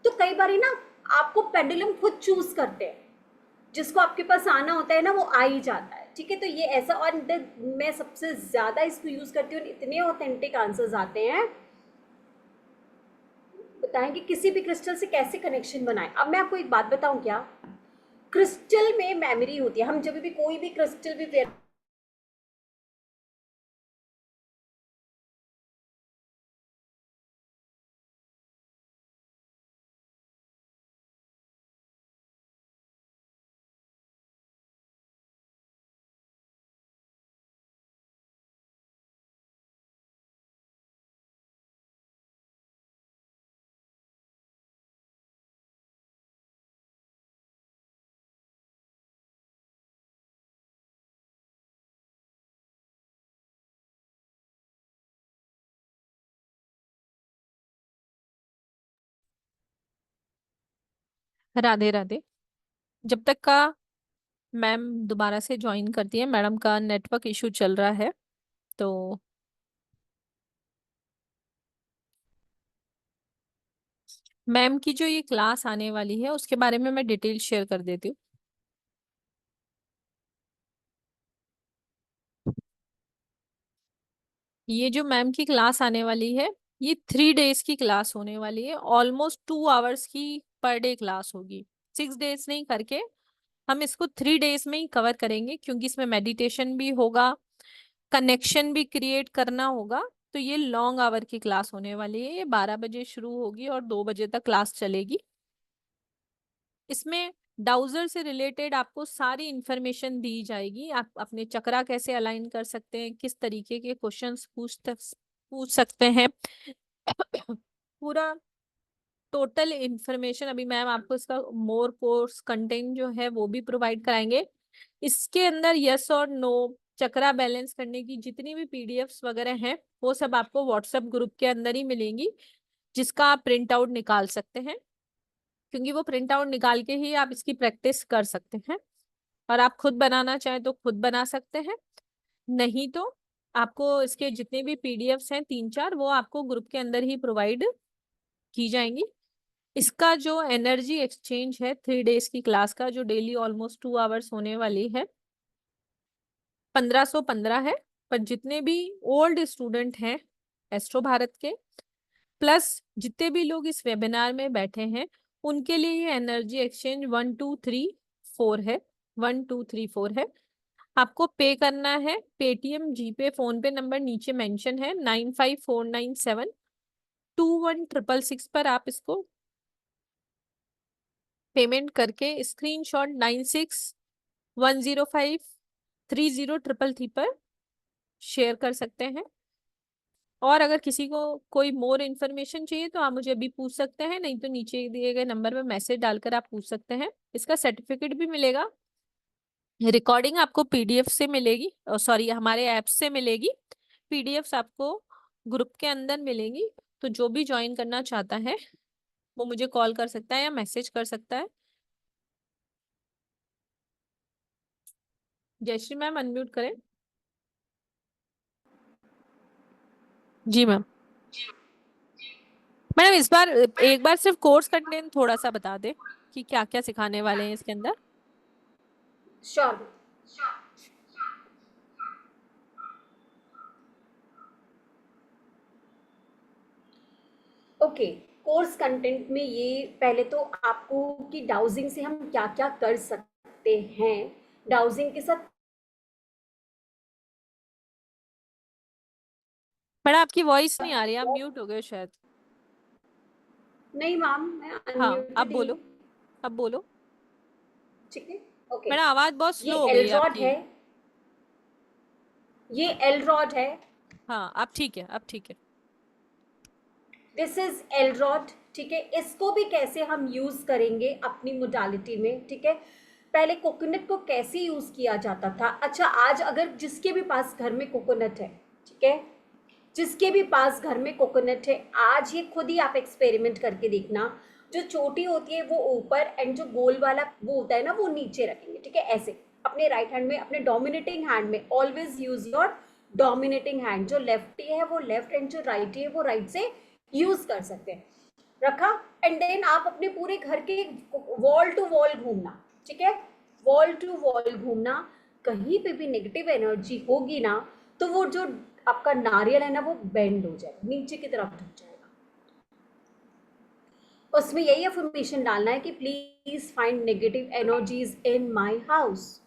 तो कई बार ना आपको पेंडुलम खुद चूज करते हैं, जिसको आपके पास आना होता है ना वो आ ही जाता है। ठीक है, तो ये ऐसा, और मैं सबसे ज्यादा इसको यूज करती हूँ, इतने ऑथेंटिक आंसर्स आते हैं। बताएं कि किसी भी क्रिस्टल से कैसे कनेक्शन बनाएं। अब मैं आपको एक बात बताऊं क्या, क्रिस्टल में मेमोरी होती है। हम जब भी कोई भी क्रिस्टल भी राधे राधे। जब तक का मैम दोबारा से ज्वाइन करती है, मैडम का नेटवर्क इशू चल रहा है, तो मैम की जो ये क्लास आने वाली है उसके बारे में मैं डिटेल शेयर कर देती हूँ। ये जो मैम की क्लास आने वाली है, ये 3 डेज की क्लास होने वाली है। ऑलमोस्ट 2 आवर्स की पर डे क्लास होगी। 6 डेज नहीं करके हम इसको 3 डेज में ही कवर करेंगे, क्योंकि इसमें मेडिटेशन भी होगा, कनेक्शन भी क्रिएट करना होगा। तो ये लॉन्ग आवर की क्लास होने वाली है। ये 12 बजे शुरू होगी और 2 बजे तक क्लास चलेगी। इसमें डाउजर से रिलेटेड आपको सारी इंफॉर्मेशन दी जाएगी। आप अपने चक्रा कैसे अलाइन कर सकते हैं, किस तरीके के क्वेश्चंस पूछ सकते हैं, पूरा टोटल इंफॉर्मेशन अभी मैम आपको इसका मोर कोर्स कंटेंट जो है वो भी प्रोवाइड कराएंगे। इसके अंदर यस और नो, चक्रा बैलेंस करने की जितनी भी पीडीएफ्स वगैरह हैं वो सब आपको व्हाट्सएप ग्रुप के अंदर ही मिलेंगी, जिसका आप प्रिंट आउट निकाल सकते हैं। क्योंकि वो प्रिंट आउट निकाल के ही आप इसकी प्रैक्टिस कर सकते हैं। और आप खुद बनाना चाहें तो खुद बना सकते हैं, नहीं तो आपको इसके जितने भी पीडीएफ्स हैं 3-4, वो आपको ग्रुप के अंदर ही प्रोवाइड की जाएंगी। इसका जो एनर्जी एक्सचेंज है 3 डेज की क्लास का, जो डेली ऑलमोस्ट 2 आवर्स होने वाली है, 1515 है। पर जितने भी ओल्ड स्टूडेंट हैं एस्ट्रो भारत के, प्लस जितने भी लोग इस वेबिनार में बैठे हैं, उनके लिए ये एनर्जी एक्सचेंज 1234 है। 1234 है। आपको पे करना है पेटीएम, जीपे, फोन पे नंबर नीचे मेंशन है, 9549721666 पर आप इसको पेमेंट करके स्क्रीनशॉट 9610530333 पर शेयर कर सकते हैं। और अगर किसी को कोई मोर इन्फॉर्मेशन चाहिए तो आप मुझे अभी पूछ सकते हैं, नहीं तो नीचे दिए गए नंबर पर मैसेज डालकर आप पूछ सकते हैं। इसका सर्टिफिकेट भी मिलेगा, रिकॉर्डिंग आपको पीडीएफ से मिलेगी, सॉरी हमारे ऐप से मिलेगी, पीडीएफ्स आपको ग्रुप के अंदर मिलेंगी। तो जो भी ज्वाइन करना चाहता है वो मुझे कॉल कर सकता है या मैसेज कर सकता है। जयश्री मैम अनम्यूट करें। जी मैम। मैडम इस बार एक बार सिर्फ कोर्स कंटेंट थोड़ा सा बता दे कि क्या क्या सिखाने वाले हैं इसके अंदर। श्योर। ओके, कोर्स कंटेंट में ये पहले तो आपको कि डाउजिंग से हम क्या क्या कर सकते हैं, डाउजिंग के साथ। मैडम आपकी वॉइस नहीं आ रही, आप म्यूट हो गए शायद। नहीं मैम, मैं हाँ अब अनम्यूटेड ही हूँ। बोलो, अब बोलो। ठीक है, ओके। मैडम आवाज बहुत ये स्लो हो गई एल है रॉड आपकी। है, ये एल रॉड है, हाँ अब ठीक है, अब ठीक है। This is L rod. ठीक है, इसको भी कैसे हम यूज करेंगे अपनी मोडालिटी में। ठीक है, पहले कोकोनट को कैसे यूज किया जाता था। अच्छा, आज अगर जिसके भी पास घर में कोकोनट है, ठीक है, जिसके भी पास घर में कोकोनट है, आज ये खुद ही आप एक्सपेरिमेंट करके देखना, जो चोटी होती है वो ऊपर एंड जो गोल वाला वो होता है ना वो नीचे रखेंगे, ठीक है, ऐसे अपने राइट हैंड में, अपने डोमिनेटिंग हैंड में। Always use your dominating hand. जो लेफ्टी है वो लेफ्ट एंड जो राइट है वो राइट से यूज कर सकते हैं। रखा, एंड देन आप अपने पूरे घर के वॉल टू वॉल घूमना, ठीक है, वॉल टू वॉल घूमना। कहीं पे भी नेगेटिव एनर्जी होगी ना तो वो जो आपका नारियल है ना वो बेंड हो जाएगा, नीचे की तरफ झुक जाएगा। उसमें यही अफर्मेशन डालना है कि please find negative energies in my house.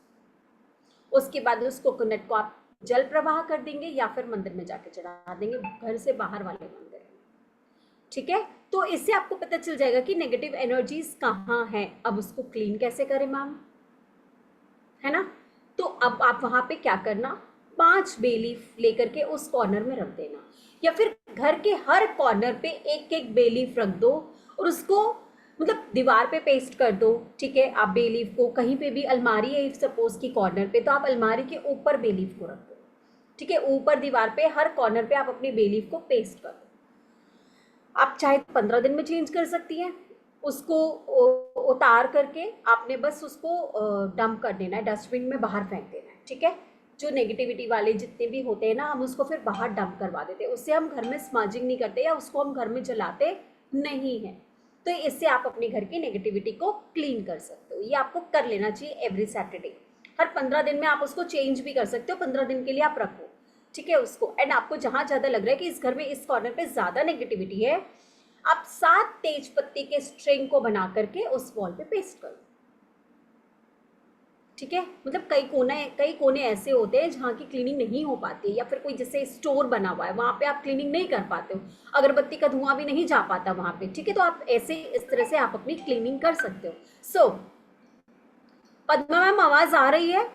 उसके बाद उस कोकोनट को आप जल प्रवाह कर देंगे या फिर मंदिर में जाके चढ़ा देंगे, घर से बाहर वाले मंदिर में, ठीक है। तो इससे आपको पता चल जाएगा कि नेगेटिव एनर्जीज कहाँ हैं। अब उसको क्लीन कैसे करें मैम, है ना। तो अब आप वहां पे क्या करना, 5 बे लीफ लेकर के उस कॉर्नर में रख देना, या फिर घर के हर कॉर्नर पे एक एक बे लीफ रख दो और उसको मतलब दीवार पे पेस्ट कर दो, ठीक है। आप बे लीफ को कहीं पे भी, अलमारी है सपोज की कॉर्नर पे, तो आप अलमारी के ऊपर बे लीफ को रख दो, ठीक है, ऊपर दीवार पे हर कॉर्नर पे आप अपनी बे लीफ को पेस्ट कर दो। आप चाहे 15 दिन में चेंज कर सकती हैं। उसको उतार करके आपने बस उसको डंप कर देना है, डस्टबिन में बाहर फेंक देना है, ठीक है। जो नेगेटिविटी वाले जितने भी होते हैं ना, हम उसको फिर बाहर डंप करवा देते हैं। उससे हम घर में स्मजिंग नहीं करते या उसको हम घर में जलाते नहीं हैं। तो इससे आप अपने घर की नेगेटिविटी को क्लीन कर सकते हो। ये आपको कर लेना चाहिए एवरी सैटरडे। हर 15 दिन में आप उसको चेंज भी कर सकते हो, 15 दिन के लिए आप रखो, ठीक है उसको। एंड आपको जहां ज्यादा लग रहा है कि इस घर में इस कॉर्नर पे ज्यादा नेगेटिविटी है, आप 7 तेज पत्ती के स्ट्रिंग को बना करके उस वॉल पे पेस्ट करो, ठीक है। मतलब कई कोने ऐसे होते हैं जहाँ की क्लीनिंग नहीं हो पाती है, या फिर कोई जैसे स्टोर बना हुआ है वहां पे आप क्लीनिंग नहीं कर पाते हो, अगरबत्ती का धुआं भी नहीं जा पाता वहां पे, ठीक है। तो आप ऐसे इस तरह से आप अपनी क्लीनिंग कर सकते हो। सो पद्मा मैम आवाज आ रही है?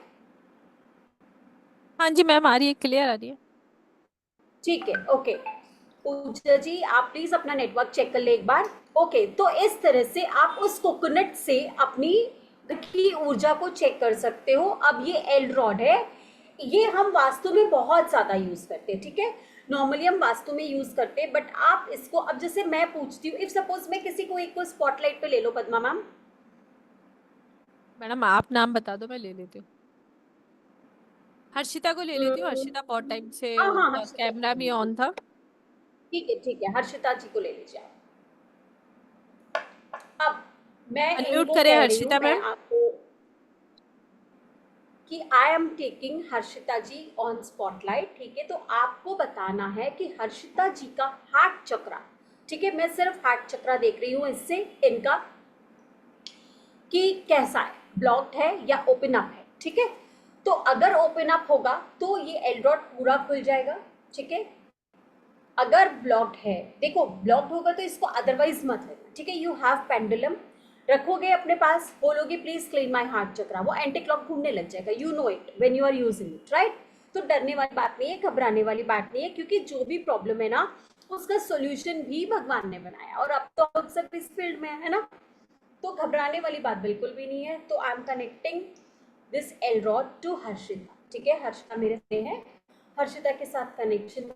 हाँ जी मैम, आ रही है, क्लियर आ रही है। ठीक है, ओके। पूजा जी आप प्लीज अपना नेटवर्क चेक कर ले एक बार। ओके, तो इस तरह से आप उस कोकोनट से अपनी की ऊर्जा को चेक कर सकते हो। अब ये एल रॉड है, ये हम वास्तु में बहुत ज्यादा यूज करते हैं, ठीक है। नॉर्मली हम वास्तु में यूज करते हैं, बट आप इसको, अब जैसे मैं पूछती हूँ, इफ सपोज मैं किसी को एक को स्पॉटलाइट पे ले लो पद्मा मैम। मैडम आप नाम बता दो, मैं ले लेती हूँ। हर्षिता को ले लेती हूँ, हर्षिता बहुत टाइम से हाँ हाँ, उनका हर्षिता को कैमरा ले भी लीजिए। ऑन था। ठीक है, हर्षिता जी को ले लीजिए आप। अब मैं अनम्यूट इनको करें कह रही हूँ, हर्षिता मैं मैम। आपको कि I am taking Harshita ji on spotlight, ठीक है। तो आपको बताना है कि हर्षिता जी का हार्ट चक्रा, ठीक है, मैं सिर्फ हार्ट चक्रा देख रही हूँ इससे इनका कि कैसा है, ब्लॉक्ड है या ओपन अप है, ठीक है। तो अगर ओपन अप होगा तो ये एल डॉट पूरा खुल जाएगा, ठीक है। अगर ब्लॉक्ड है, देखो ब्लॉक्ड होगा तो इसको अदरवाइज मत लेना, ठीक है। यू हैव पेंडुलम रखोगे अपने पास, बोलोगे please clean my heart chakra, वो एंटी क्लॉक घूमने लग जाएगा, you know it when you are using it, right. तो डरने वाली बात नहीं है, घबराने वाली बात नहीं है, क्योंकि जो भी प्रॉब्लम है ना उसका सोल्यूशन भी भगवान ने बनाया, और अब तो आप सब इस फील्ड में है ना, तो घबराने वाली बात बिल्कुल भी नहीं है। तो I am connecting this L rod to Harshita, ठीक है। हर्षिता मेरे से है, हर्षिता के साथ कनेक्शन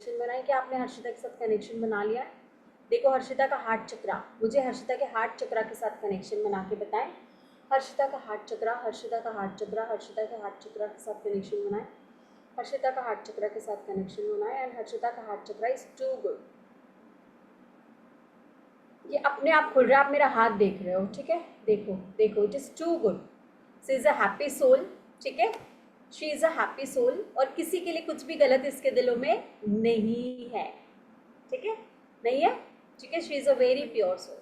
बनाए। क्या आपने हर्षिता के साथ कनेक्शन बना लिया है? देखो हर्षिता का हार्ट चक्रा, मुझे हर्षिता के हार्ट चक्रा के साथ कनेक्शन बना के बताएं। हर्षिता का हार्ट चक्रा, हर्षिता का हार्ट चक्रा, हर्षिता के हार्ट चक्रा के साथ कनेक्शन बनाए, हर्षिता का हार्ट चक्रा के साथ कनेक्शन बनाए, एंड हर्षिता का heart chakra is too good. ये अपने आप खुल रहा है, आप मेरा हाथ देख रहे हो, ठीक है। देखो देखो, it is too good. She is a happy soul, ठीक है, she is a happy soul, और किसी के लिए कुछ भी गलत इसके दिलों में नहीं है, ठीक है, नहीं है, ठीक है। She is a very pure soul.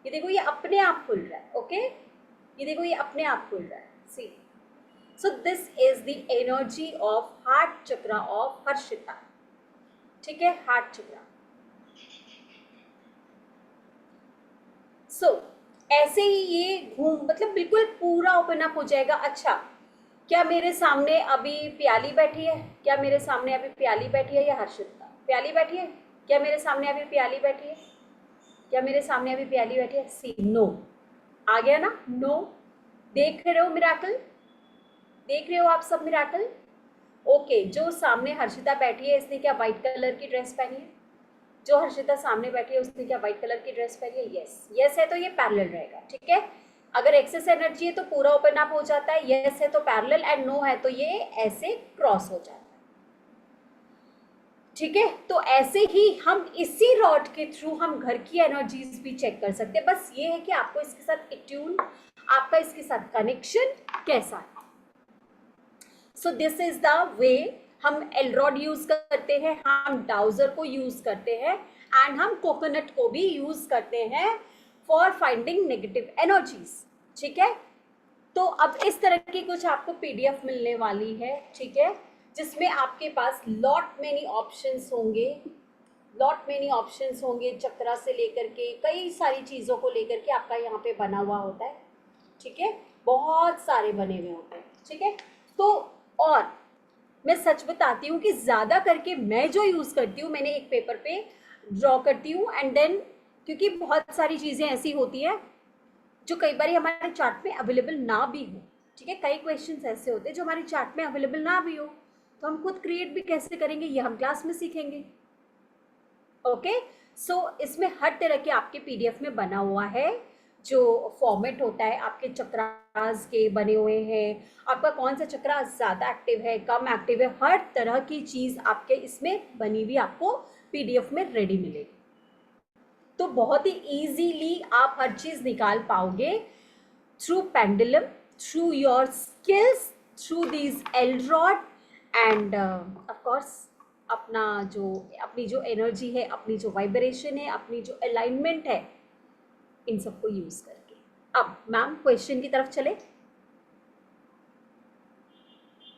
ये देखो ये अपने आप खुल रहा है, ओके, ये देखो ये अपने आप खुल रहा है, see. So this is the energy of heart chakra of Harshita, ठीक है, हार्ट चक्रा। सो ऐसे ही ये घूम मतलब बिल्कुल पूरा ओपन अप हो जाएगा। अच्छा, क्या मेरे सामने अभी प्याली बैठी है? क्या मेरे सामने अभी प्याली बैठी है या हर्षिता? प्याली बैठी है? क्या मेरे सामने अभी प्याली बैठी है? क्या मेरे सामने अभी प्याली बैठी है? सी नो, आ गया ना, नो। देख रहे हो मिराकल? देख रहे हो आप सब मिराकल? ओके, जो सामने हर्षिता बैठी है इसने क्या व्हाइट कलर की ड्रेस पहनी है? जो हर्षिता सामने बैठी है उसने क्या व्हाइट कलर की ड्रेस पहनी है? यस, यस है तो ये पैरेलल रहेगा, ठीक है। अगर एक्सेस एनर्जी है तो पूरा ओपन अप हो जाता है, यस है तो पैरेलल, एंड नो है तो ये ऐसे क्रॉस हो जाता है, ठीक है। तो ऐसे ही हम इसी रॉड के थ्रू हम घर की एनर्जीज भी चेक कर सकते हैं। बस ये है कि आपको इसके साथ इट्यून, आपका इसके साथ कनेक्शन कैसा है। सो दिस इज द वे हम एलरॉड यूज करते हैं, हम डाउजर को यूज करते हैं, एंड हम कोकोनट को भी यूज करते हैं फॉर फाइंडिंग नेगेटिव एनर्जीज, ठीक है। तो अब इस तरह की कुछ आपको पीडीएफ मिलने वाली है, ठीक है, जिसमें आपके पास लॉट मेनी ऑप्शंस होंगे, लॉट मेनी ऑप्शंस होंगे, चक्रा से लेकर के कई सारी चीज़ों को लेकर के आपका यहाँ पे बना हुआ होता है, ठीक है, बहुत सारे बने हुए होते हैं, ठीक है। तो और मैं सच बताती हूँ कि ज़्यादा करके मैं जो यूज़ करती हूँ, मैंने एक पेपर पे ड्रॉ करती हूँ, एंड देन क्योंकि बहुत सारी चीज़ें ऐसी होती हैं जो कई बार हमारे चार्ट में अवेलेबल ना भी हो, ठीक है। कई क्वेश्चंस ऐसे होते हैं जो हमारे चार्ट में अवेलेबल ना भी हो, तो हम खुद क्रिएट भी कैसे करेंगे ये हम क्लास में सीखेंगे, ओके। सो इसमें हर तरह के आपके पीडीएफ में बना हुआ है, जो फॉर्मेट होता है आपके चक्रास के बने हुए हैं, आपका कौन सा चक्रा ज़्यादा एक्टिव है, कम एक्टिव है, हर तरह की चीज़ आपके इसमें बनी हुई आपको पीडीएफ में रेडी मिलेगी। तो बहुत ही इजीली आप हर चीज़ निकाल पाओगे through pendulum, through your skills, through these Elrod, end of course अपना जो अपनी जो एनर्जी है, अपनी जो वाइब्रेशन है, अपनी जो अलाइनमेंट है, इन सबको यूज करके। अब मैम क्वेश्चन की तरफ चले।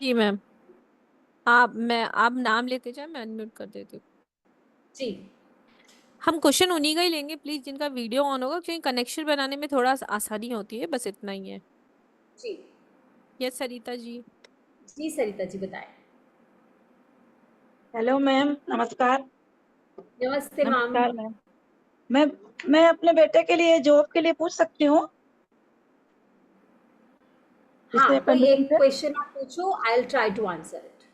जी मैम, आप नाम लेते जाए, मैं अनम्यूट कर देती हूँ। जी हम क्वेश्चन उन्हीं का ही लेंगे प्लीज जिनका वीडियो ऑन होगा, क्योंकि कनेक्शन बनाने में थोड़ा आसानी होती है, बस इतना ही है। जी यस सरिता जी। जी सरिता जी बताएं। हेलो मैम, नमस्कार। नमस्ते मैम। नमस्कार मैम। मैं मैं अपने बेटे के लिए जॉब के लिए पूछ सकती हूँ इससे हाँ, कोई पेंडुलम एक से? क्वेश्चन आप पूछो, I will try to answer it.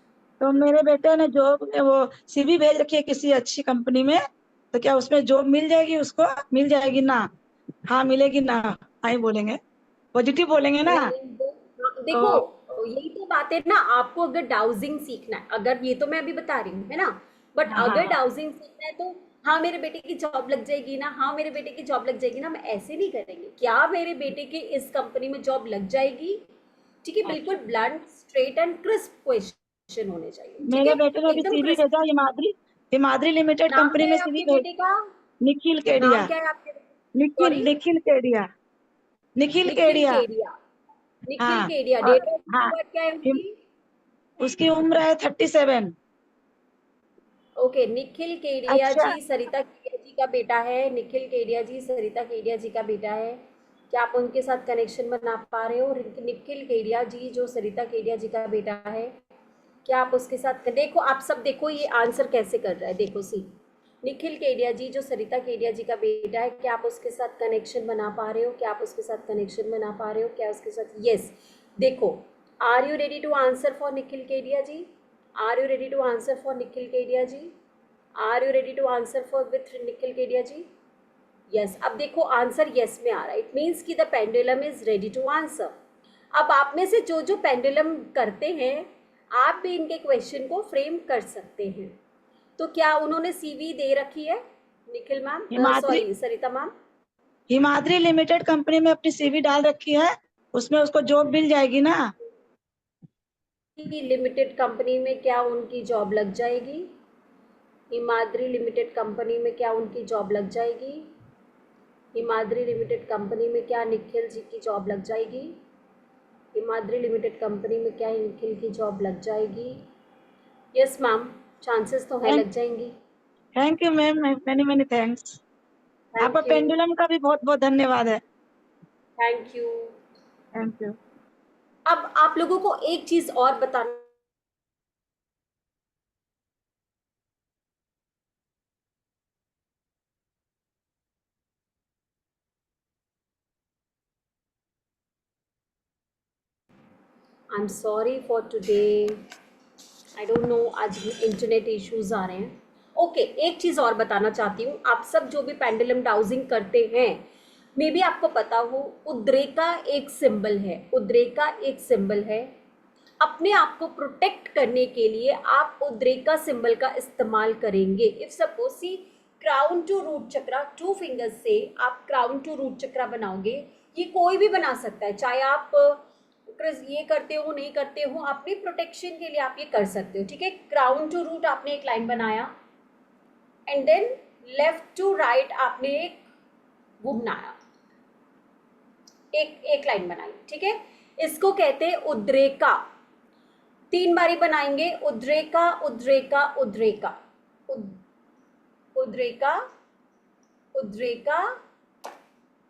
तो मेरे बेटे ने जॉब में वो सीवी भेज रखी है किसी अच्छी कंपनी में, तो क्या उसमें जॉब मिल जाएगी उसको? मिल जाएगी ना? हाँ मिलेगी ना? हाँ ही बोलेंगे, पॉजिटिव बोलेंगे ना? नहीं देखो, तो यही तो बात है ना, आपको अगर डाउजिंग सीखना है, अगर ये तो मैं अभी बता रही हूँ है ना, बट हाँ हाँ अगर हाँ। डाउजिंग सीखना है तो हाँ मेरे बेटे की जॉब लग जाएगी ना, हाँ मेरे बेटे की जॉब लग जाएगी ना, हम ऐसे नहीं करेंगे। क्या मेरे बेटे के इस कंपनी में जॉब लग जाएगी? ठीक है, बिल्कुल अच्छा, blunt straight and crisp question होने चाहिए, ठीक मेरे है, बेटे ने अभी एकदम सीवी क्रिस्प। भेजा, हिमाद्री हिमाद्री लिमिटेड नाम कंपनी क्या में है सीवी आपके भेज। बेटे का? निखिल नाम केडिया। क्या है आपके? निखिल सॉरी, निखिल केडिया। निखिल निखिल केडिया। केडिया। निखिल हाँ। केडिया, और डेट ऑफ हाँ, बर्थ क्या है हिम- उनकी? उसकी उम्र है 37। ओके, निखिल केडिया अच्छा। जी सरिता केडिया जी का बेटा है। निखिल केडिया जी सरिता केडिया जी का बेटा है। क्या आप उनके साथ कनेक्शन बना पा रहे हो? निखिल केडिया जी जो सरिता केडिया जी का बेटा है, क्या आप उसके साथ देखो, आप सब देखो ये आंसर कैसे कर रहा है, देखो सी। निखिल केडिया जी जो सरिता केडिया जी का बेटा है, क्या आप उसके साथ कनेक्शन बना पा रहे हो? क्या आप उसके साथ कनेक्शन बना पा रहे हो? क्या उसके साथ, यस। देखो, are you ready to answer for Nikhil Kedia ji? Are you ready to answer for Nikhil Kedia ji? Are you ready to answer for with Nikhil Kedia ji? Yes. अब देखो आंसर यस में आ रहा है, इट मीन्स कि the pendulum is ready to answer. अब आप में से जो जो पेंडुलम करते हैं, आप भी इनके क्वेश्चन को फ्रेम कर सकते हैं। तो क्या उन्होंने सीवी दे रखी है निखिल मैम, हिमाद्री सॉरी सरिता मैम? हिमाद्री लिमिटेड कंपनी में अपनी सीवी डाल रखी है, उसमें उसको जॉब मिल जाएगी ना? लिमिटेड कंपनी में क्या उनकी जॉब लग जाएगी? हिमाद्री लिमिटेड कंपनी में क्या उनकी जॉब लग जाएगी? हिमाद्री लिमिटेड कंपनी में क्या निखिल जी की जॉब लग जाएगी? हिमाद्री लिमिटेड कंपनी में क्या निखिल की जॉब लग जाएगी? यस मैम, चांसेस तो है थैंक लग जाएंगी। Thank you ma'am, many many thanks. आपका थैंक यू। पेंडुलम का भी बहुत बहुत धन्यवाद है। Thank you. Thank you. अब आप लोगों को एक चीज और बताना I am sorry for today, I don't know, आज इंटरनेट इश्यूज आ रहे हैं। ओके, एक चीज़ और बताना चाहती हूँ, आप सब जो भी पेंडुलम डाउजिंग करते हैं, मे बी आपको पता हो, उद्रेका एक सिंबल है, उद्रेका एक सिंबल है। अपने आप को प्रोटेक्ट करने के लिए आप उद्रेका सिंबल का इस्तेमाल करेंगे। If suppose see crown to root chakra, 2 fingers से आप क्राउन टू रूट चक्रा बनाओगे, ये कोई भी बना सकता है, चाहे आप ये करते हो नहीं करते हो, अपनी प्रोटेक्शन के लिए आप ये कर सकते हो, ठीक है। क्राउन टू रूट आपने एक लाइन बनाया, and then left to right आपने एक वो बनाया, एक लाइन बनाई, ठीक है। इसको कहते हैं उद्रेका। 3 बारी बनाएंगे, उद्रेका उद्रेका उद्रेका, उद्रेका उद्रेका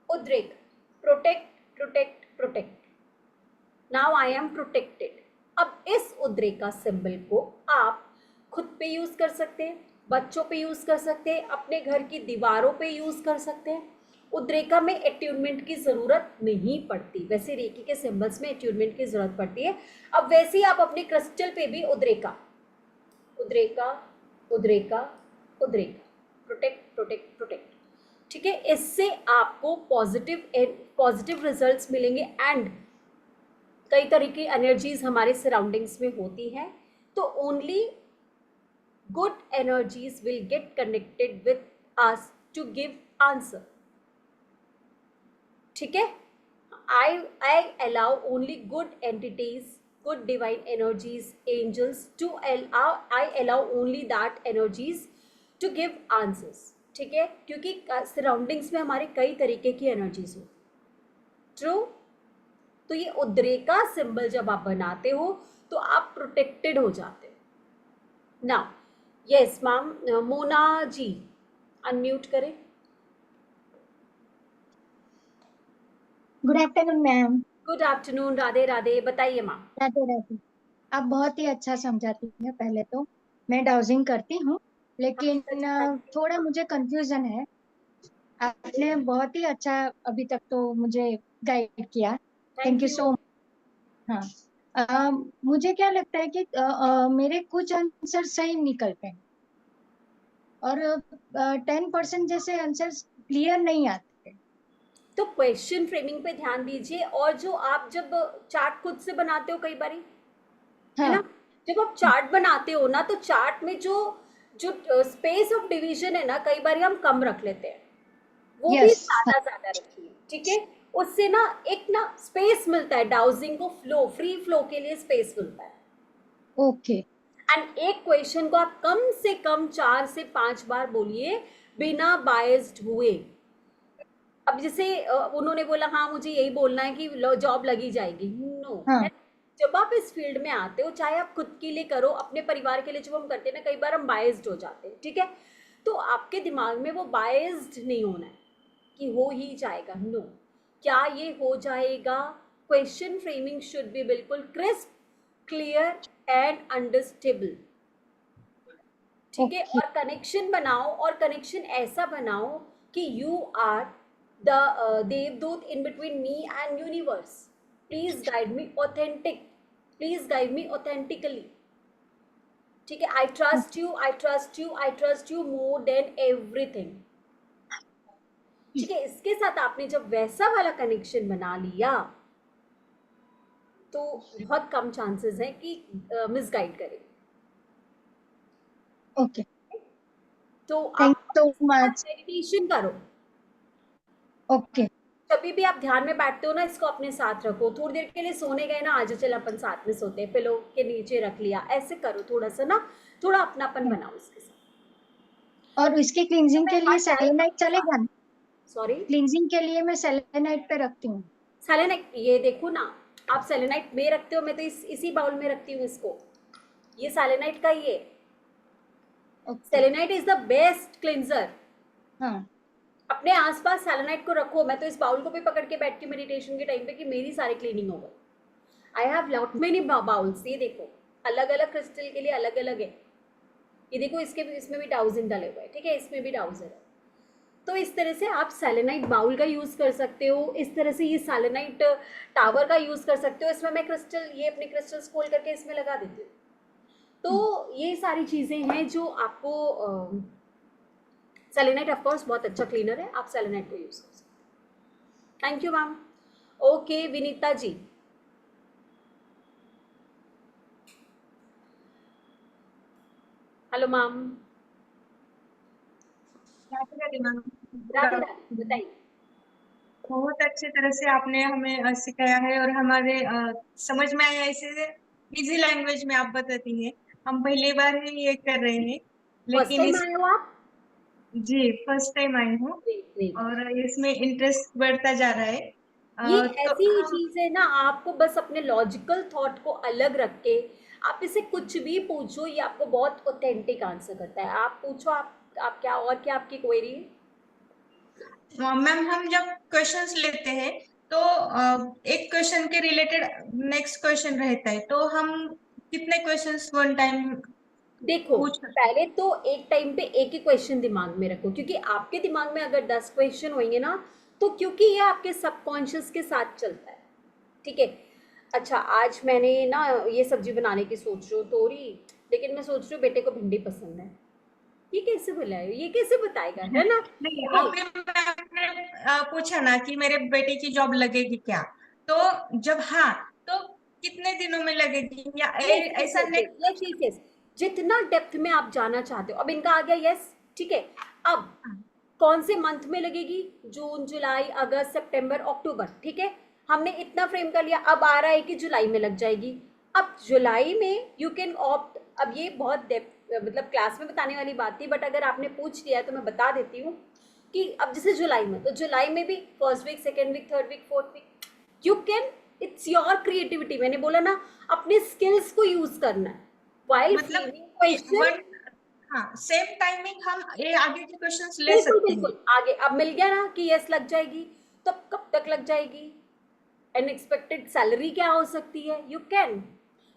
उद्रेक, protect protect protect. Now I am protected. अब इस उद्रेका सिंबल को आप खुद पे यूज कर सकते हैं, बच्चों पे यूज कर सकते हैं, अपने घर की दीवारों पे यूज कर सकते हैं। उद्रेका में एट्यूनमेंट की जरूरत नहीं पड़ती, वैसे रेकी के सिंबल्स में एट्यूनमेंट की जरूरत पड़ती है। अब वैसे ही आप अपने क्रिस्टल पे भी उद्रेका उद्रेका उद्रेका उद्रेका, प्रोटेक्ट प्रोटेक्ट प्रोटेक्ट, ठीक है। इससे आपको पॉजिटिव रिजल्ट्स मिलेंगे, एंड कई तरह की एनर्जीज हमारे सराउंडिंग्स में होती हैं, तो only good energies will get connected with us to give answer, ठीक है। I allow only good entities, good divine energies, angels to allow, I allow only that energies to give answers, ठीक है, क्योंकि surroundings में हमारे कई तरीके की एनर्जीज हो। ट्रू। तो ये उद्रेका सिंबल जब आप बनाते हो तो आप प्रोटेक्टेड हो जाते हो। Now yes ma'am, Mona ji unmute करें। Good afternoon ma'am. Good afternoon, Radhe Radhe, बताइए मैम। राधे राधे। आप बहुत ही अच्छा समझाती हैं। पहले तो मैं डाउजिंग करती हूँ, लेकिन थोड़ा मुझे कंफ्यूजन है। आपने बहुत ही अच्छा अभी तक तो मुझे गाइड किया, thank thank you you. So much. हाँ, मुझे क्या लगता है कि मेरे कुछ आंसर सही निकलते हैं और 10% जैसे आंसर्स क्लियर नहीं आते। तो क्वेश्चन फ्रेमिंग पे ध्यान दीजिए, और जो आप जब चार्ट खुद से बनाते हो कई बारी, है हाँ, ना, जब आप चार्ट बनाते हो ना, तो चार्ट में जो जो स्पेस ऑफ डिवीजन है ना, कई बार हम कम रख लेते हैं, वो भी यस, ज्यादा ज्यादा रखिए, ठीक है। उससे ना एक ना स्पेस मिलता है, डाउजिंग को फ्लो, फ्री फ्लो के लिए स्पेस मिलता है। ओके, एंड एक क्वेश्चन को आप कम से कम 4 से 5 बार बोलिए, बिना बायस्ड हुए। अब जैसे उन्होंने बोला हाँ मुझे यही बोलना है कि जॉब लगी जाएगी, नो, हाँ, है। जब आप इस फील्ड में आते हो, चाहे आप खुद के लिए करो, अपने परिवार के लिए जब हम करते हैं ना, कई बार हम बायस्ड हो जाते हैं, ठीक है। तो आपके दिमाग में वो बायस्ड नहीं होना है कि हो ही जाएगा, नो, क्या ये हो जाएगा। क्वेश्चन फ्रेमिंग शुड बी बिल्कुल क्रिस्प, क्लियर एंड अंडरस्टेबल, ठीक है। ओके, और कनेक्शन बनाओ, और कनेक्शन ऐसा बनाओ कि यू आर द देवदूत in between me and universe. Please guide me authentic, please guide me authentically, ठीक है। I trust you, I trust you, I trust you more than everything, ठीक है। इसके साथ आपने जब वैसा वाला कनेक्शन बना लिया, तो बहुत कम चांसेस है कि मिसगाइड करें। ओके, तो थैंक आप यू सो मच। मेडिटेशन करो। ओके, कभी भी आप ध्यान में बैठते हो ना, इसको अपने साथ रखो। थोड़ी देर के लिए सोने गए ना, आज चल अपन साथ में सोते हैं, पिलो के नीचे रख लिया, ऐसे करो, थोड़ा सा ना, थोड़ा अपनापन बनाओ इसके साथ। और इसके क्लींजिंग के लिए सेलेनाइट चलेगा ना? सॉरी, क्लींजिंग के लिए मैं सेलेनाइट पे रखती हूँ। सेलेनाइट, ये देखो ना, आप सेलेनाइट में रखते हो, मैं तो इसी बाउल में रखती हूँ इसको, ये सेलेनाइट का ही है। Okay, selenite is the best cleanser. हाँ, अपने आसपास सेलेनाइट को रखो। मैं तो इस बाउल को भी पकड़ के बैठती हूँ मेडिटेशन के टाइम पे कि मेरी सारी क्लीनिंग हो गई। आई हैव लॉट मेनी बाउल्स, ये देखो, अलग अलग क्रिस्टल के लिए अलग अलग है। ये देखो, इसमें भी डाउजिन डाले हुए हैं, ठीक है, इसमें भी डाउजिन है। तो इस तरह से आप सेलेनाइट बाउल का यूज़ कर सकते हो, इस तरह से ये सेलेनाइट टावर का यूज़ कर सकते हो। इसमें मैं क्रिस्टल, ये अपने क्रिस्टल्स खोल करके इसमें लगा देती हूँ। तो ये सारी चीज़ें हैं जो आपको सेलेनाइट ऑफ कोर्स बहुत अच्छा क्लीनर है, आप सेलेनाइट को यूज़ कर सकते हैं। Thank you ma'am. Okay Vinita ji, hello ma'am. Radhe Radhe ma'am. Radhe Radhe, बताइए। बहुत अच्छे तरह से आपने हमें सिखाया है और हमारे समझ में आया। इसे इजी लैंग्वेज में आप बताती हैं। हम पहली बार ही ये कर रहे हैं, फर्स्ट लेकिन टाइम इस आए हो आप? जी फर्स्ट टाइम आई हूँ ग्रेट ग्रेट। और इसमें इंटरेस्ट बढ़ता जा रहा है। ये तो ऐसी हम चीज है ना, आपको बस अपने लॉजिकल थॉट को अलग रख के आप इसे कुछ भी पूछो, ये आपको बहुत ऑथेंटिक आंसर करता है। आप पूछो, आप क्या, और क्या आपकी क्वेरी है? मैम हम जब क्वेश्चंस लेते हैं तो एक क्वेश्चन के रिलेटेड नेक्स्ट क्वेश्चन रहता है, तो हम कितने क्वेश्चंस वन टाइम देखो, पूछ सकते पहले तो एक टाइम पे एक ही क्वेश्चन दिमाग में रखो, क्योंकि आपके दिमाग में अगर 10 क्वेश्चन होंगे ना, तो क्योंकि ये आपके सबकॉन्शियस के साथ चलता है, ठीक है। अच्छा, आज मैंने ना ये सब्जी बनाने की सोच रही हूँ तोरी, लेकिन मैं सोच रही हूँ बेटे को भिंडी पसंद है। ये कैसे बुलाए, ये कैसे बताएगा, है ना? नहीं, नहीं, अभी मैंने पूछा ना कि मेरे बेटे की जॉब लगेगी क्या, तो जब हाँ, तो कितने दिनों में लगेगी या यस यस ऐसा yes yes next. Yes yes yes, जितना डेप्थ में आप जाना चाहते हो। अब इनका आ गया यस, ठीक है। अब कौन से मंथ में लगेगी? जून, जुलाई, अगस्त, सितंबर, अक्टूबर, ठीक है। हमने इतना फ्रेम कर लिया। अब आ रहा है कि जुलाई में लग जाएगी। अब जुलाई में यू कैन ऑप्ट, अब ये बहुत डेप्थ मतलब क्लास में बताने वाली बात थी, बट अगर आपने पूछ लिया तो मैं बता देती हूँ कि अब जैसे जुलाई में, तो जुलाई में भी first week, second week, third week, fourth week, you can, it's your creativity. मैंने बोला ना, अपने स्किल्स को यूज करना है वाइल मतलब फ्रेमिंग क्वेश्चन। वन, हाँ सेम टाइमिंग हम ये आगे के क्वेश्चंस ले बिल्कुल सकते हैं। बिल्कुल, आगे अब मिल गया ना कि यस लग जाएगी, तो कब तक लग जाएगी? अनएक्सपेक्टेड सैलरी क्या हो सकती है? यू कैन,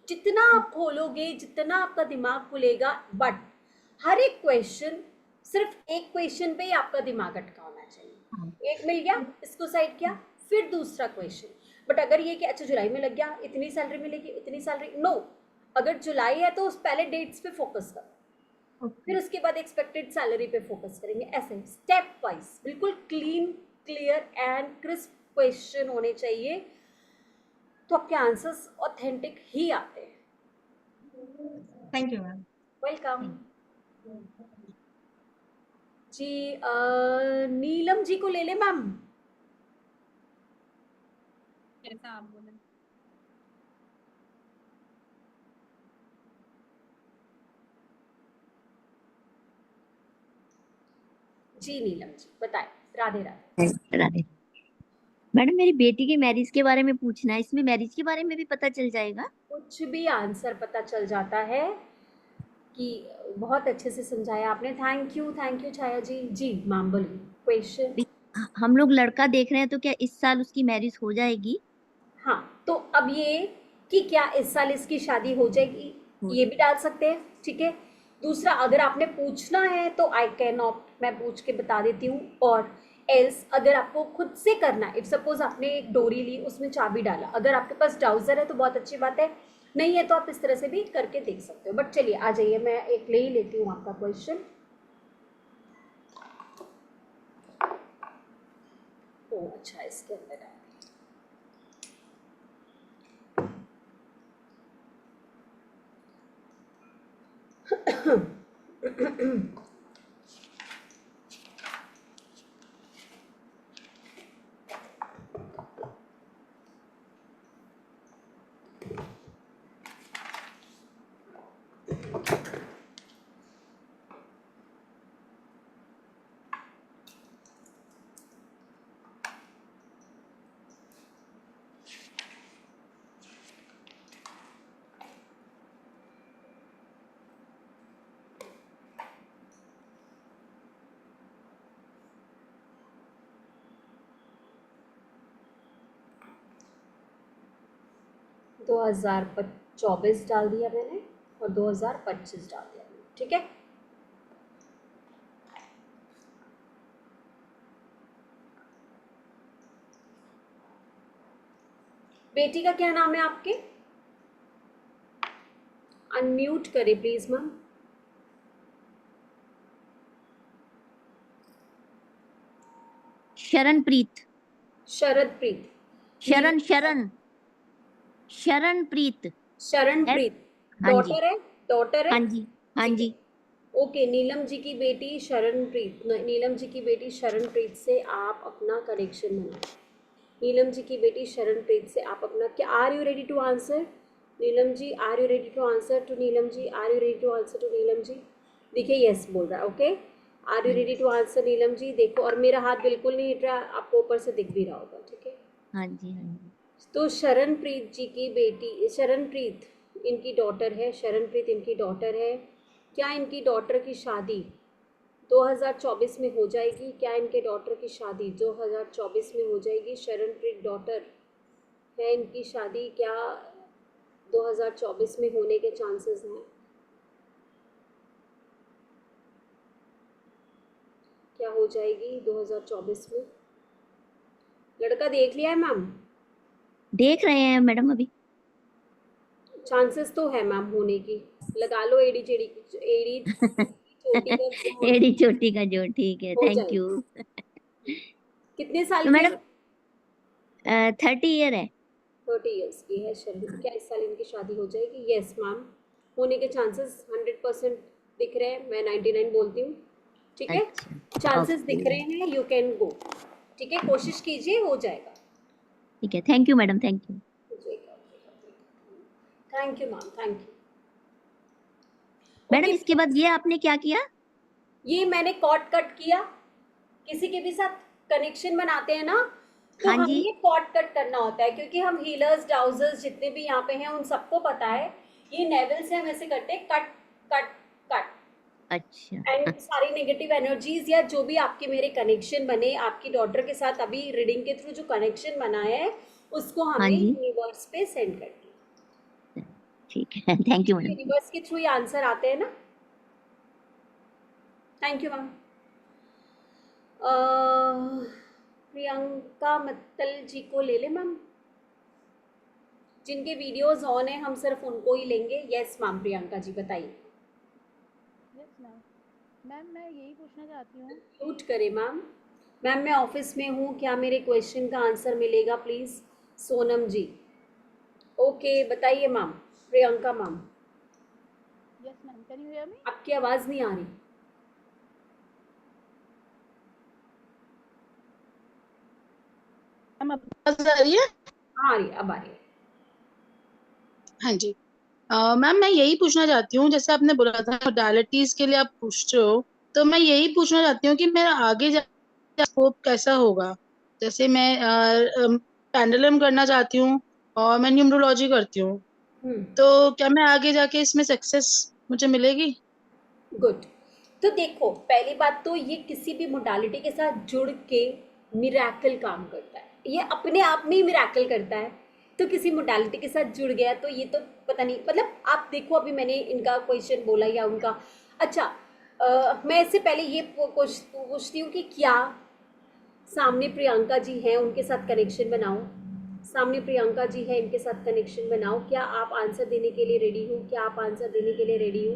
जितना आप खोलोगे, जितना आपका दिमाग खुलेगा, बट हर एक क्वेश्चन, सिर्फ एक क्वेश्चन पे ही आपका दिमाग अटका होना चाहिए। एक मिल गया, इसको साइड किया, फिर दूसरा क्वेश्चन। बट अगर ये कि अच्छा जुलाई में लग गया, इतनी सैलरी मिलेगी, इतनी सैलरी, नो। अगर जुलाई है तो उस पहले डेट्स पे फोकस करो, फिर उसके बाद एक्सपेक्टेड सैलरी पे फोकस करेंगे। ऐसे स्टेप वाइज, बिल्कुल clean, clear and crisp question होने चाहिए, तो आपके आंसर्स ऑथेंटिक ही आते हैं। Thank you ma'am. वेलकम जी। नीलम जी को ले ले मैम। जैसा आप बोले। जी नीलम जी बताएं। राधे राधे। राधे। मैडम मेरी बेटी की मैरिज के बारे में पूछना है, इसमें मैरिज के बारे में भी पता चल जाएगा? कुछ भी आंसर पता चल जाता है कि बहुत अच्छे से समझाया आपने। Thank you Chhaya ji. जी मैम बोलिए क्वेश्चन। हम लोग लड़का देख रहे हैं, तो क्या इस साल उसकी मैरिज हो जाएगी? हाँ, तो अब ये कि क्या इस साल इसकी शादी हो जाएगी, हो ये भी डाल सकते हैं, ठीक है। दूसरा, अगर आपने पूछना है तो आई कैन ऑप्ट, मैं पूछ के बता देती हूँ। और एल्स, अगर आपको खुद से करना है, इफ सपोज आपने एक डोरी ली, उसमें चाबी डाला, अगर आपके पास ट्राउजर है तो बहुत अच्छी बात है, नहीं है तो आप इस तरह से भी करके देख सकते हो। बट चलिए आ जाइए, मैं एक ले ही लेती हूँ आपका क्वेश्चन। ओ अच्छा, इसके अंदर है। दो हजार 24 डाल दिया मैंने और 2025 डाल दिया मैंने, ठीक है। बेटी का क्या नाम है आपके? अनम्यूट करें प्लीज मैम। शरणप्रीत। शरदप्रीत। शरण शरण शरणप्रीत। शरणप्रीत। हाँ जी, डॉटर है? डॉटर है? हाँ जी, हाँ ठीक है। जी। ओके, नीलम जी की बेटी शरणप्रीत, नीलम जी की बेटी शरणप्रीत से आप अपना कनेक्शन बनाओ। नीलम जी की बेटी शरणप्रीत से आप अपना, क्या are you ready to answer? Neelam ji are you ready to answer to Neelam ji? Are you ready to answer to Neelam ji? देखिए यस बोल रहा है। Okay, are you ready to answer Neelam ji? देखो, और मेरा हाथ बिल्कुल नहीं हिट रहा, आपको ऊपर से दिख भी रहा होगा। ठीक है, हाँ जी, हाँ जी। तो शरणप्रीत जी की बेटी, शरणप्रीत इनकी डॉटर है, शरणप्रीत इनकी डॉटर है। क्या इनकी डॉटर की शादी 2024 में हो जाएगी? क्या इनके डॉटर की शादी 2024 में हो जाएगी? शरणप्रीत डॉटर है, इनकी शादी क्या 2024 में होने के चांसेस हैं? क्या हो जाएगी 2024 में? लड़का देख लिया है मैम? देख रहे हैं मैडम अभी। चांसेस तो है मैम होने की। लगा लो एड़ी चेड़ी, एड़ी चोटी का जोड़, एड़ी चोटी का जोड़। ठीक है, हो थैंक यू। जाएगी। कितने साल तो की है? मैडम 30 ईयर है। 30 ईयर्स की है शरण। क्या इस साल इनकी शादी हो जाएगी? यस मैम, होने के चांसेस 100% दिख रहे हैं। मैं 99 बोलती हूँ। ठीक है, अच्छा, चांसेस ओके। दिख रहे हैं, यू कैन गो। ठीक है, कोशिश कीजिए, हो जाएगा। ठीक है, thank you madam, thank you. हो जाएगा। Thank you ma'am, thank you. Madam okay, इसके बाद ये आपने क्या किया? ये मैंने कॉर्ड कट किया। किसी के भी साथ कनेक्शन बनाते हैं ना, तो हाँ जी। हमें ये कॉर्ड कट करना होता है, क्योंकि हम हीलर्स डाउजर्स जितने भी यहाँ पे हैं उन सबको पता है, ये नेवल से हम ऐसे करते हैं, कट कट कट। अच्छा। एंड सारी नेगेटिव एनर्जीज या जो भी आपके मेरे कनेक्शन बने, आपकी डॉटर के साथ अभी रीडिंग के थ्रू जो कनेक्शन बना है, उसको हाँ हमें जी, यूनिवर्स पे सेंड कर दिया। ठीक है, थैंक यू मैडम। यूनिवर्स के थ्रू ये आंसर आते हैं ना। Thank you ma'am. Priyanka Mittal ji को ले ले मैम, जिनके वीडियोस ऑन है हम सिर्फ उनको ही लेंगे। यस मैम, प्रियंका जी बताइए। Yes ma'am. मैम मैं यही पूछना चाहती हूँ म्यूट कि करें मैम। मैम मैं ऑफिस में हूँ, क्या मेरे क्वेश्चन का आंसर मिलेगा प्लीज़? सोनम जी। ओके बताइए ma'am. Priyanka ma'am, yes ma'am, can you hear me? आपकी आवाज़ नहीं आ रही। मैम आवाज आ रही है? आ रही, अब आ रही है। हाँ जी। मैम मैं यही पूछना चाहती हूँ, जैसे आपने बोला था मोडालिटीज के लिए आप पूछ रहे हो, तो मैं यही पूछना चाहती हूँ कि मेरा आगे जाके स्कोप कैसा होगा। जैसे मैं पेंडुलम करना चाहती हूँ और मैं न्यूमरोलॉजी करती हूँ, तो क्या मैं आगे जाके इसमें सक्सेस मुझे मिलेगी? गुड। तो देखो, पहली बात तो ये किसी भी मोडालिटी के साथ जुड़ के मिराकल काम करता है, ये अपने आप में ही मिराकल करता है। तो किसी मोडालिटी के साथ जुड़ गया तो ये तो पता नहीं, मतलब आप देखो अभी मैंने इनका क्वेश्चन बोला या उनका। अच्छा, मैं इससे पहले ये पूछती हूँ कि क्या सामने प्रियंका जी हैं, उनके साथ कनेक्शन बनाओ। सामने प्रियंका जी है, इनके साथ कनेक्शन बनाओ। क्या आप आंसर देने के लिए रेडी हो? क्या आप आंसर देने के लिए रेडी हो?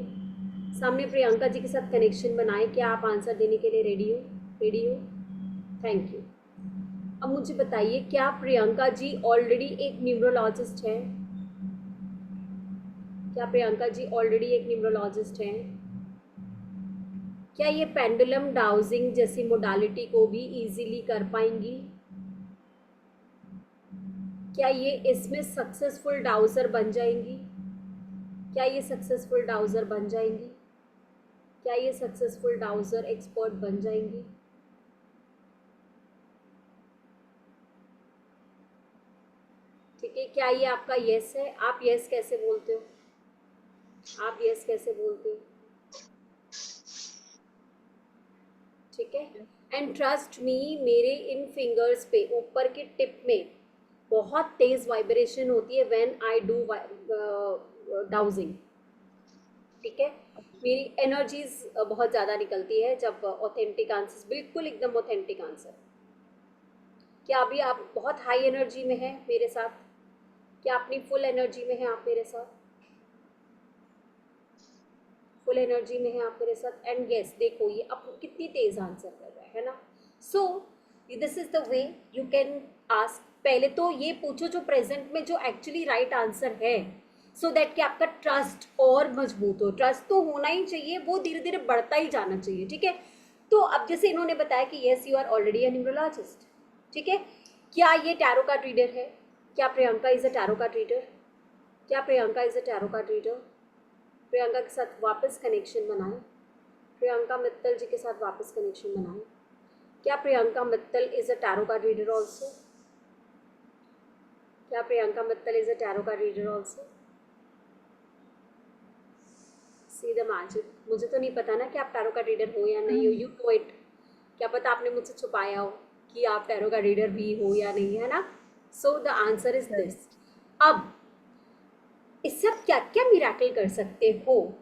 सामने प्रियंका जी के साथ कनेक्शन बनाए, क्या आप आंसर देने के लिए रेडी हो? रेडी हो? Thank you. अब मुझे बताइए, क्या प्रियंका जी ऑलरेडी एक न्यूमरोलॉजिस्ट है? क्या प्रियंका जी ऑलरेडी एक न्यूमरोलॉजिस्ट हैं? क्या ये पेंडुलम डाउजिंग जैसी मोडालिटी को भी इजीली कर पाएंगी? क्या ये इसमें सक्सेसफुल डाउजर बन जाएंगी? क्या ये सक्सेसफुल डाउजर बन जाएंगी? क्या ये सक्सेसफुल डाउजर एक्सपर्ट बन जाएंगी? ठीक है, क्या ये आपका यस है? आप यस कैसे बोलते हो? आप यस कैसे बोलते हो? ठीक है, एंड ट्रस्ट मी, मेरे इन फिंगर्स पे ऊपर के टिप में बहुत तेज वाइब्रेशन होती है व्हेन आई डू डाउजिंग। ठीक है, मेरी एनर्जीज बहुत ज़्यादा निकलती है जब ऑथेंटिक आंसर, बिल्कुल एकदम ऑथेंटिक आंसर। क्या अभी आप बहुत हाई एनर्जी में हैं मेरे साथ? क्या अपनी फुल एनर्जी में है आप मेरे साथ? फुल एनर्जी में है आप मेरे साथ? एंड यस, देखो ये अब कितनी तेज आंसर कर रहा है ना। सो this is the way you can ask. पहले तो ये पूछो जो प्रेजेंट में जो एक्चुअली राइट आंसर है, सो दैट कि आपका ट्रस्ट और मजबूत हो। ट्रस्ट तो होना ही चाहिए, वो धीरे धीरे बढ़ता ही जाना चाहिए, ठीक है। तो अब जैसे इन्होंने बताया कि yes you are already a numerologist, ठीक है। क्या ये टैरो कार्ड रीडर है? क्या Priyanka is a tarot card reader? क्या Priyanka is a tarot card reader? Priyanka के साथ वापस कनेक्शन बनाएं। प्रियंका मित्तल जी के साथ वापस कनेक्शन बनाएं। क्या Priyanka Mittal is a tarot card reader also? क्या Priyanka Mittal is a tarot card reader also? See the magic. मुझे तो नहीं पता ना कि आप टैरो का रीडर हो या नहीं हो, यू नो इट। क्या पता आपने मुझसे छुपाया हो कि आप टैरो का रीडर भी हो या नहीं, है ना। So the answer is this. अब इससे आप क्या क्या मिरेकल कर सकते हो,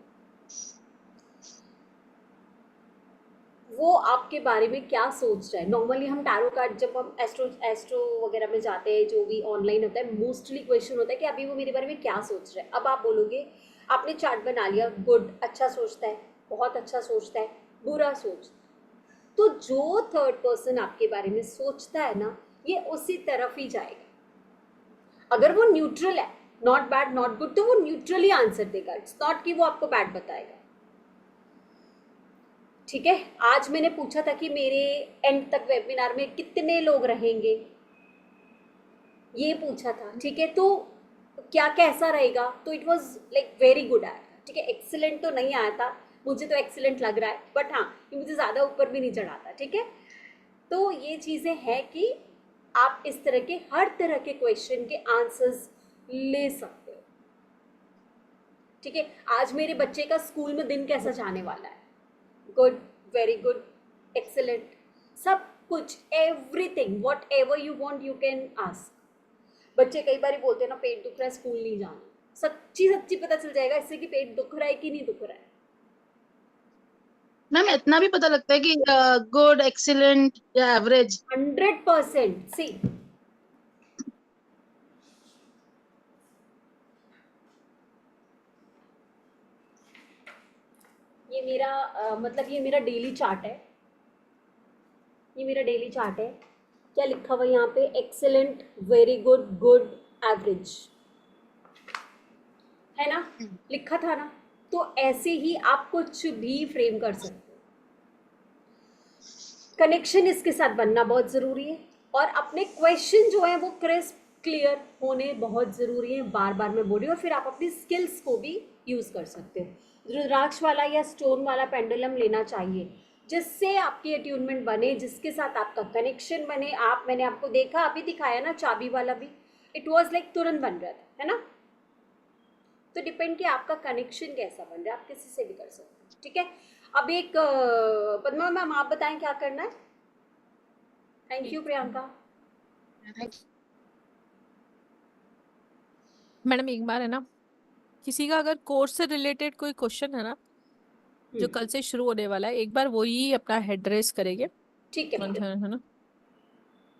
वो आपके बारे में क्या सोच रहा है। नॉर्मली हम टैरो कार्ड जब हम एस्ट्रो वगैरह में जाते हैं, जो भी ऑनलाइन होता है, मोस्टली क्वेश्चन होता है कि अभी वो मेरे बारे में क्या सोच रहा है। अब आप बोलोगे, आपने चार्ट बना लिया, गुड, अच्छा सोचता है, बहुत अच्छा सोचता है, बुरा सोच। तो जो थर्ड पर्सन आपके बारे में सोचता है ना, ये उसी तरफ ही जाएगा। अगर वो न्यूट्रल है, नॉट बैड नॉट गुड, तो वो न्यूट्रली आंसर देगा। इट्स नॉट कि वो आपको बैड बताएगा, ठीक है। आज मैंने पूछा था कि मेरे एंड तक वेबिनार में कितने लोग रहेंगे, ये पूछा था, ठीक है। तो क्या कैसा रहेगा, तो it was like very good आया था, ठीक है। एक्सीलेंट तो नहीं आया था, मुझे तो एक्सीलेंट लग रहा है, बट हाँ, ये मुझे ज़्यादा ऊपर भी नहीं चढ़ाता, ठीक है। तो ये चीज़ें हैं कि आप इस तरह के हर तरह के क्वेश्चन के आंसर्स ले सकते हो, ठीक है। आज मेरे बच्चे का स्कूल में दिन कैसा जाने वाला है? गुड, वेरी गुड, एक्सेलेंट, सब कुछ, everything, what ever you want you can ask. बच्चे कई बार बोलते हैं ना, पेट दुख रहा है, स्कूल नहीं जाना। सच्ची सच्ची पता चल जाएगा इससे कि पेट दुख रहा है कि नहीं दुख रहा है। मैम इतना भी पता लगता है कि गुड, एक्सीलेंट या एवरेज? 100%। सी, ये मेरा मतलब ये मेरा डेली चार्ट है, ये मेरा डेली चार्ट है। क्या लिखा हुआ यहाँ पे? Excellent, very good, good, average, है ना, लिखा था ना। तो ऐसे ही आप कुछ भी फ्रेम कर सकते हो। कनेक्शन इसके साथ बनना बहुत ज़रूरी है, और अपने क्वेश्चन जो है वो क्रिस्प क्लियर होने बहुत ज़रूरी है। बार बार मैं बोल रही हूँ। और फिर आप अपनी स्किल्स को भी यूज़ कर सकते हो। रुद्राक्ष वाला या स्टोन वाला पेंडुलम लेना चाहिए, जिससे आपकी अट्यूनमेंट बने, जिसके साथ आपका कनेक्शन बने। मैंने आपको देखा, अभी दिखाया ना चाबी वाला भी, इट वॉज लाइक तुरंत बन रहा था, है ना। तो डिपेंड कि आपका कनेक्शन कैसा बन रहा है, आप किसी से भी कर सकते हैं, ठीक है। अब एक पद्मा मैम, आप बताएं क्या करना है। Thank you Priyanka. मैडम एक बार है ना, किसी का अगर कोर्स से रिलेटेड कोई क्वेश्चन है ना, जो कल से शुरू होने वाला है, एक बार वो ही अपना हेड रेस करेंगे। ठीक है मैडम। है ना,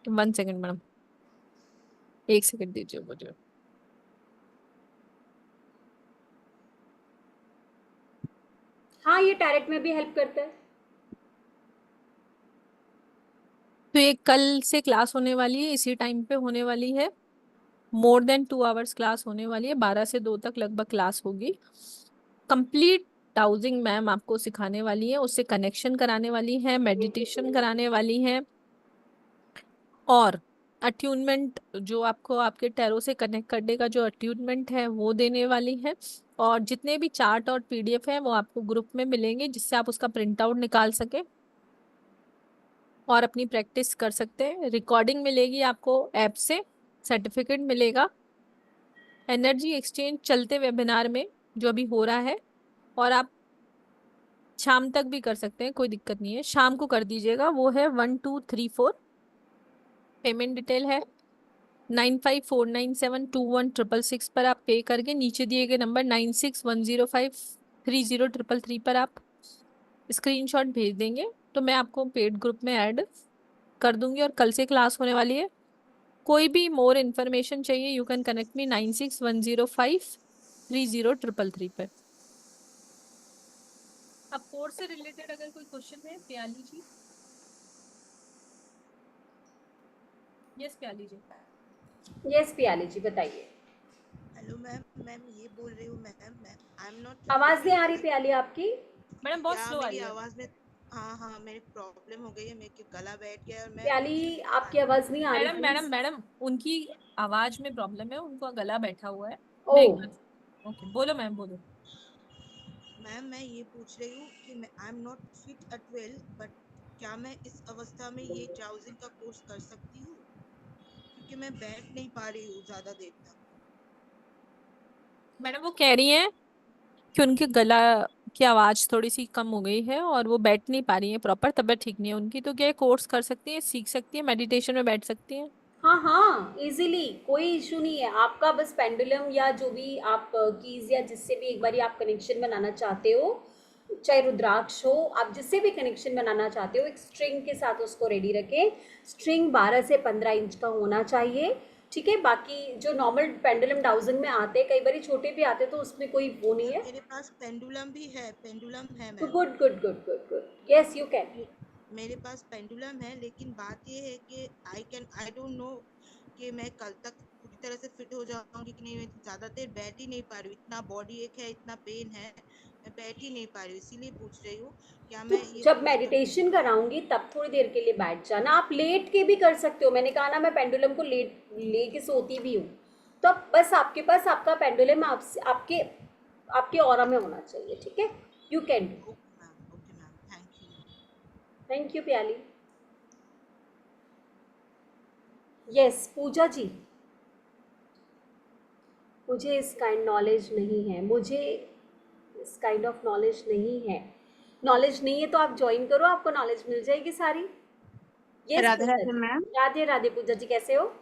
1 सेकंड मैडम, 1 सेकंड दीजिए मुझे। हाँ, ये टैरेट में भी हेल्प करता है। तो ये कल से क्लास होने वाली है, इसी टाइम पे होने वाली है। मोर देन 2 आवर्स क्लास होने वाली है, 12 से 2 तक लगभग क्लास होगी। कंप्लीट डाउजिंग मैम आपको सिखाने वाली है, उससे कनेक्शन कराने वाली है, मेडिटेशन कराने वाली है, और अट्यूनमेंट जो आपको आपके टैरो से कनेक्ट करने का जो अट्यूनमेंट है वो देने वाली है। और जितने भी चार्ट और पीडीएफ है वो आपको ग्रुप में मिलेंगे, जिससे आप उसका प्रिंट आउट निकाल सके और अपनी प्रैक्टिस कर सकते हैं। रिकॉर्डिंग मिलेगी आपको ऐप से, सर्टिफिकेट मिलेगा। एनर्जी एक्सचेंज चलते वेबिनार में जो अभी हो रहा है, और आप शाम तक भी कर सकते हैं, कोई दिक्कत नहीं है। शाम को कर दीजिएगा, वो है 1234। पेमेंट डिटेल है 9549721666 पर आप पे करके नीचे दिए गए नंबर 9610530333 पर आप स्क्रीनशॉट भेज देंगे, तो मैं आपको पेड ग्रुप में ऐड कर दूंगी। और कल से क्लास होने वाली है कोई भी मोर इन्फॉर्मेशन चाहिए यू कैन कनेक्ट मी 9610530333 पे। अब कोर्स से रिलेटेड अगर कोई क्वेश्चन है प्याली जी। यस प्याली जी। यस पियाली जी बताइए। हेलो मैम, मैम ये बोल रही हूँ मैम, आई एम नॉट आवाज नहीं आ रही वेल। पियाली आपकी। मैडम बहुत क्या स्लो आ मेरी रही है। आवाज में, हाँ हाँ, मेरी प्रॉब्लम हो गई है, मेरे गला बैठ गया है और मैं पियाली बोल नहीं पा आपकी रही हूँ। आवाज नहीं आ रही मैडम मैडम प्लीज। मैडम उनकी आवाज में प्रॉब्लम है, उनका गला बैठा हुआ है। ओ मैं एक बार। ओके बोलो मैम बोलो। मैम मैं ये पूछ रही हूँ कि मैं I am not fit at well, but क्या मैं इस अवस्था में ये ड्राउजिंग का कोर्स कर सकती हूँ? क्योंकि मैं बैठ नहीं पा रही हूँ ज्यादा देर तक। मैडम वो कह रही हैं कि उनके गला की आवाज थोड़ी सी कम हो गई है और वो बैठ नहीं पा रही है प्रॉपर, तबीयत ठीक नहीं है उनकी, तो क्या कोर्स कर सकती है, सीख सकती है, मेडिटेशन में बैठ सकती है। हाँ हाँ इजीली, कोई इशू नहीं है। आपका बस पेंडुलम या जो भी आप कीज या जिससे भी एक बारी आप कनेक्शन बनाना चाहते हो, चाहे रुद्राक्ष हो, आप जिससे भी कनेक्शन बनाना चाहते हो, एक स्ट्रिंग के साथ उसको रेडी रखें। स्ट्रिंग 12 से 15 इंच का होना चाहिए। ठीक है, बाकी जो नॉर्मल पेंडुलम डाउजिंग में आते हैं, कई बार छोटे भी आते हैं, तो उसमें कोई वो नहीं मैम है। मेरे पास पेंडुलम भी है, पेंडुलम है तो ma'am. Good good good good good, yes you can. मेरे पास पेंडुलम है, लेकिन बात ये है कि आई डोंट नो कि मैं कल तक पूरी तरह से फिट हो जाऊंगी कि नहीं। मैं ज्यादा देर बैठ ही नहीं पा रही हूँ, इतना बॉडी एक है, इतना पेन है, मैं बैठ ही नहीं पा रही हूँ। इसीलिए पूछ रही हूँ क्या तो मैं ये जब कोर्स कर मेडिटेशन सकती हूँ? कराऊंगी तब थोड़ी देर के लिए बैठ जाना। आप लेट के भी कर सकते हो, मैंने कहा ना मैं पेंडुलम को लेट लेके सोती भी हूँ। तो अब बस आपके पास आपका पेंडुलम आपसे आपके आपके ऑरा में होना चाहिए। ठीक है, you can do. Okay ma'am, thank you. Thank you प्याली। यस पूजा जी, मुझे इस काइंड नॉलेज नहीं है, मुझे इस काइंड ऑफ नॉलेज नहीं है। नॉलेज नहीं है तो आप ज्वाइन करो, आपको नॉलेज मिल जाएगी सारी। यस राधे पूजा राधे जी। मैम। राधे राधे पूजा जी, कैसे हो?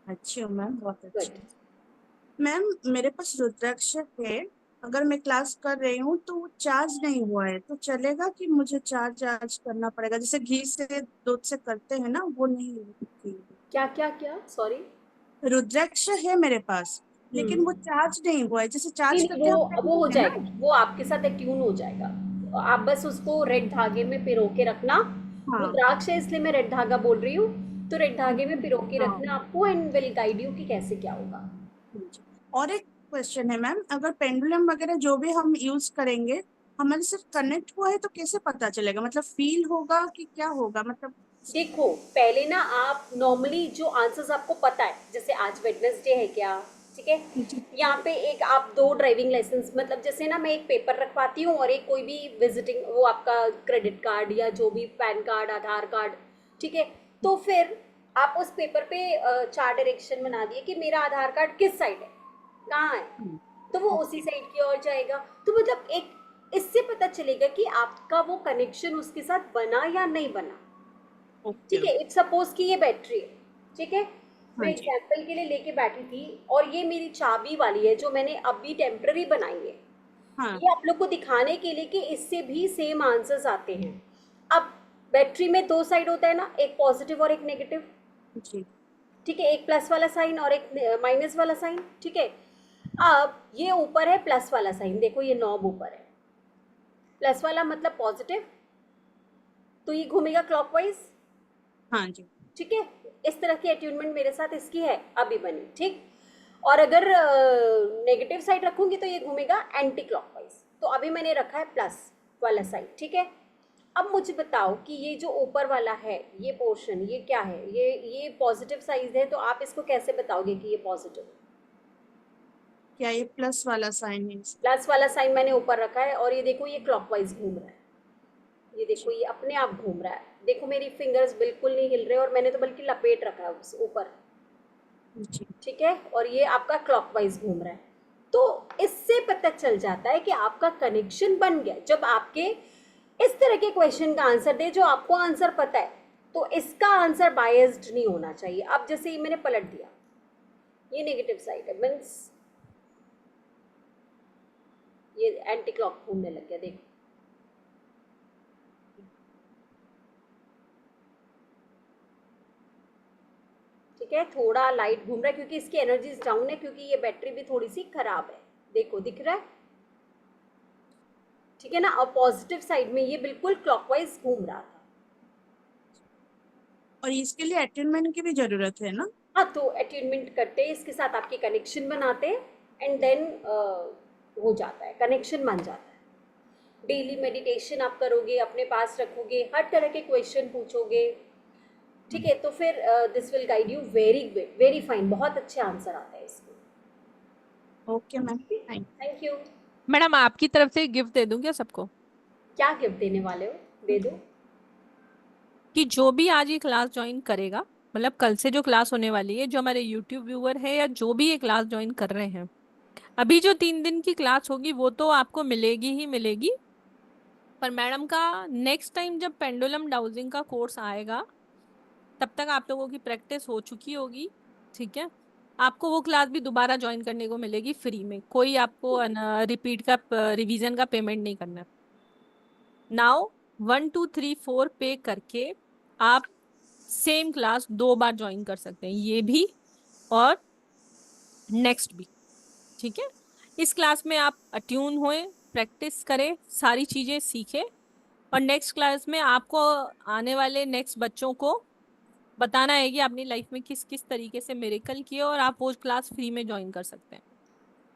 अच्छी हूँ मैम, बहुत गुड। अच्छी। मैम मेरे पास रुद्राक्ष है, अगर मैं क्लास कर रही हूँ तो वो चार्ज नहीं हुआ है, तो चलेगा कि मुझे चार्ज चार्ज करना पड़ेगा? जैसे घी से दूध से करते हैं ना, वो नहीं होती। क्या क्या क्या, सॉरी। रुद्राक्ष है मेरे पास, लेकिन वो चार्ज नहीं हुआ है। जैसे नहीं चार्ज नहीं, करके हम वो हो करेंगे ना। जाएगा, वो आपके साथ ट्यून हो जाएगा। आप बस उसको रेड धागे में पिरो के रखना। हाँ। रुद्राक्ष है इसलिए मैं रेड धागा बोल रही हूँ। तो रेड धागे में पिरो के हाँ रखना आपको, एंड विल गाइड यू कि कैसे क्या होगा। जी। और एक क्वेश्चन है मैम, अगर पेंडुलम वगैरह जो भी हम यूज करेंगे, हमारे सिर्फ कनेक्ट हुआ है तो कैसे पता चलेगा? मतलब फील होगा कि क्या होगा मतलब? देखो पहले ना, आप नॉर्मली जो आंसर्स आपको पता है, जैसे आज वेडनेसडे है क्या, ठीक है, जी। यहाँ पे एक आप 2 ड्राइविंग लाइसेंस, मतलब जैसे ना मैं एक पेपर रखवाती हूँ और एक कोई भी विजिटिंग, वो आपका क्रेडिट कार्ड या जो भी पैन कार्ड, आधार कार्ड, ठीक है। तो फिर आप उस पेपर पे 4 डायरेक्शन बना दिए कि मेरा आधार कार्ड किस साइड है, कहाँ है, तो वो उसी ओके। साइड की ओर जाएगा। तो मतलब एक इससे पता चलेगा कि आपका वो कनेक्शन उसके साथ बना या नहीं बना। ओके। ठीक है, इट्स सपोज कि ये बैटरी है, ठीक है, मैं हाँ जी। एग्जाम्पल के लिए लेके बैठी थी, और ये मेरी चाबी वाली है जो मैंने अभी टेम्पररी बनाई है। हाँ ये आप लोग को दिखाने के लिए कि इससे भी सेम आंसर्स आते हैं। अब बैटरी में 2 साइड होता है ना, एक पॉजिटिव और एक नेगेटिव। जी। ठीक है, एक प्लस वाला साइन और एक माइनस वाला साइन। ठीक है, अब ये ऊपर है प्लस वाला साइन, देखो ये नॉब ऊपर है, प्लस वाला मतलब पॉजिटिव, तो ये घूमेगा क्लॉकवाइज। हाँ जी। ठीक है, इस तरह की अट्यूनमेंट मेरे साथ इसकी है अभी बनी। ठीक, और अगर नेगेटिव साइड रखूंगी तो ये घूमेगा एंटी क्लॉकवाइज। तो अभी मैंने रखा है प्लस वाला साइड। ठीक है, अब मुझे बताओ कि ये जो ऊपर वाला है, ये पोर्शन, ये क्या है? ये पॉजिटिव साइज है, तो आप इसको कैसे बताओगे कि ये पॉजिटिव? क्या ये प्लस वाला साइन है इसका? प्लस वाला साइन मैंने ऊपर रखा है, और ये देखो ये क्लॉकवाइज घूम रहा है, ये देखो जी। ये अपने आप घूम रहा है। देखो मेरी फिंगर्स बिल्कुल नहीं हिल रहे, और मैंने तो बल्कि लपेट रखा है उस ऊपर। जी। ठीक है, और ये आपका क्लॉकवाइज घूम रहा है। तो इससे पता चल जाता है कि आपका कनेक्शन बन गया। जब आपके इस तरह के क्वेश्चन का आंसर दे जो आपको आंसर पता है, तो इसका आंसर बायस्ड नहीं होना चाहिए। अब जैसे ये मैंने पलट दिया, ये नेगेटिव साइड है, मीन्स ये एंटी क्लॉक घूमने लग गया, देखो। ठीक है, थोड़ा लाइट घूम रहा है क्योंकि इसकी एनर्जीज डाउन है, क्योंकि ये बैटरी भी थोड़ी सी खराब है। देखो दिख रहा है, ठीक है ना। और पॉजिटिव साइड में ये बिल्कुल क्लॉकवाइज घूम रहा था। और इसके लिए अटेनमेंट की भी जरूरत है ना? हाँ, तो अटेनमेंट करते हैं, इसके साथ आपके कनेक्शन बनाते हैं एंड देन हो जाता है, कनेक्शन बन जाता है। डेली मेडिटेशन आप करोगे, अपने पास रखोगे, हर तरह के क्वेश्चन पूछोगे, ठीक है, तो फिर this will guide you very good, very fine, बहुत अच्छे आंसर आते हैं इसको। Okay ma'am, thank you. Madam आपकी तरफ से गिफ्ट दे दूं क्या सबको? क्या गिफ्ट देने वाले हो? दे दो। कि जो भी आज ये क्लास ज्वाइन करेगा, मतलब कल से जो क्लास होने वाली है, जो हमारे यूट्यूब व्यूअर है या जो भी ये क्लास ज्वाइन कर रहे हैं, अभी जो 3 दिन की क्लास होगी वो तो आपको मिलेगी ही मिलेगी, पर मैडम का नेक्स्ट टाइम जब पेंडुलम डाउजिंग का कोर्स आएगा तब तक आप लोगों की प्रैक्टिस हो चुकी होगी, ठीक है। आपको वो क्लास भी दोबारा ज्वाइन करने को मिलेगी फ्री में, कोई आपको रिपीट का रिवीजन का पेमेंट नहीं करना है। नाउ 1 2 3 4 पे करके आप सेम क्लास 2 बार ज्वाइन कर सकते हैं, ये भी और नेक्स्ट भी, ठीक है। इस क्लास में आप अट्यून होए, प्रैक्टिस करें, सारी चीजें सीखें, और नेक्स्ट क्लास में आपको आने वाले नेक्स्ट बच्चों को बताना है कि अपनी लाइफ में किस किस तरीके से मिरेकल किए, और आप वो क्लास फ्री में ज्वाइन कर सकते हैं,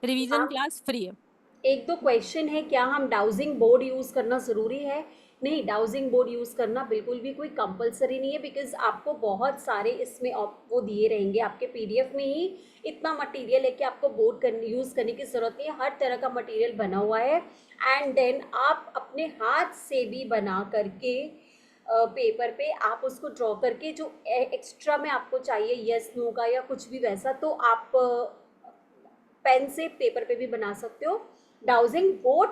रिवीजन क्लास फ्री है। एक दो क्वेश्चन है, क्या हम डाउजिंग बोर्ड यूज़ करना ज़रूरी है? नहीं, डाउजिंग बोर्ड यूज़ करना बिल्कुल भी कोई कंपलसरी नहीं है, बिकॉज आपको बहुत सारे इसमें वो दिए रहेंगे आपके पीडीएफ में ही। इतना मटेरियल है कि आपको बोर्ड यूज़ करने की ज़रूरत नहीं है, हर तरह का मटेरियल बना हुआ है। एंड देन आप अपने हाथ से भी बना करके पेपर पे आप उसको ड्रॉ करके, जो एक्स्ट्रा में आपको चाहिए यस नो का या कुछ भी वैसा, तो आप पेन से पेपर पे भी बना सकते हो। डाउजिंग बोर्ड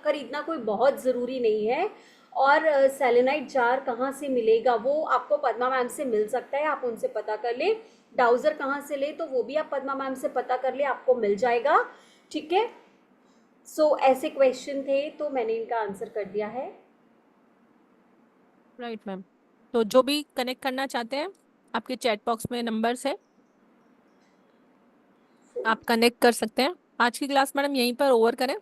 खरीदना कोई बहुत ज़रूरी नहीं है। और सेलेनाइट जार कहाँ से मिलेगा, वो आपको पद्मा मैम से मिल सकता है, आप उनसे पता कर ले। डाउजर कहाँ से ले, तो वो भी आप पद्मा मैम से पता कर ले, आपको मिल जाएगा, ठीक है। सो ऐसे क्वेश्चन थे तो मैंने इनका आंसर कर दिया है। राइट मैम, तो जो भी कनेक्ट करना चाहते हैं आपके चैट बॉक्स में नंबर्स है, आप कनेक्ट कर सकते हैं। आज की क्लास मैडम यहीं पर ओवर करें।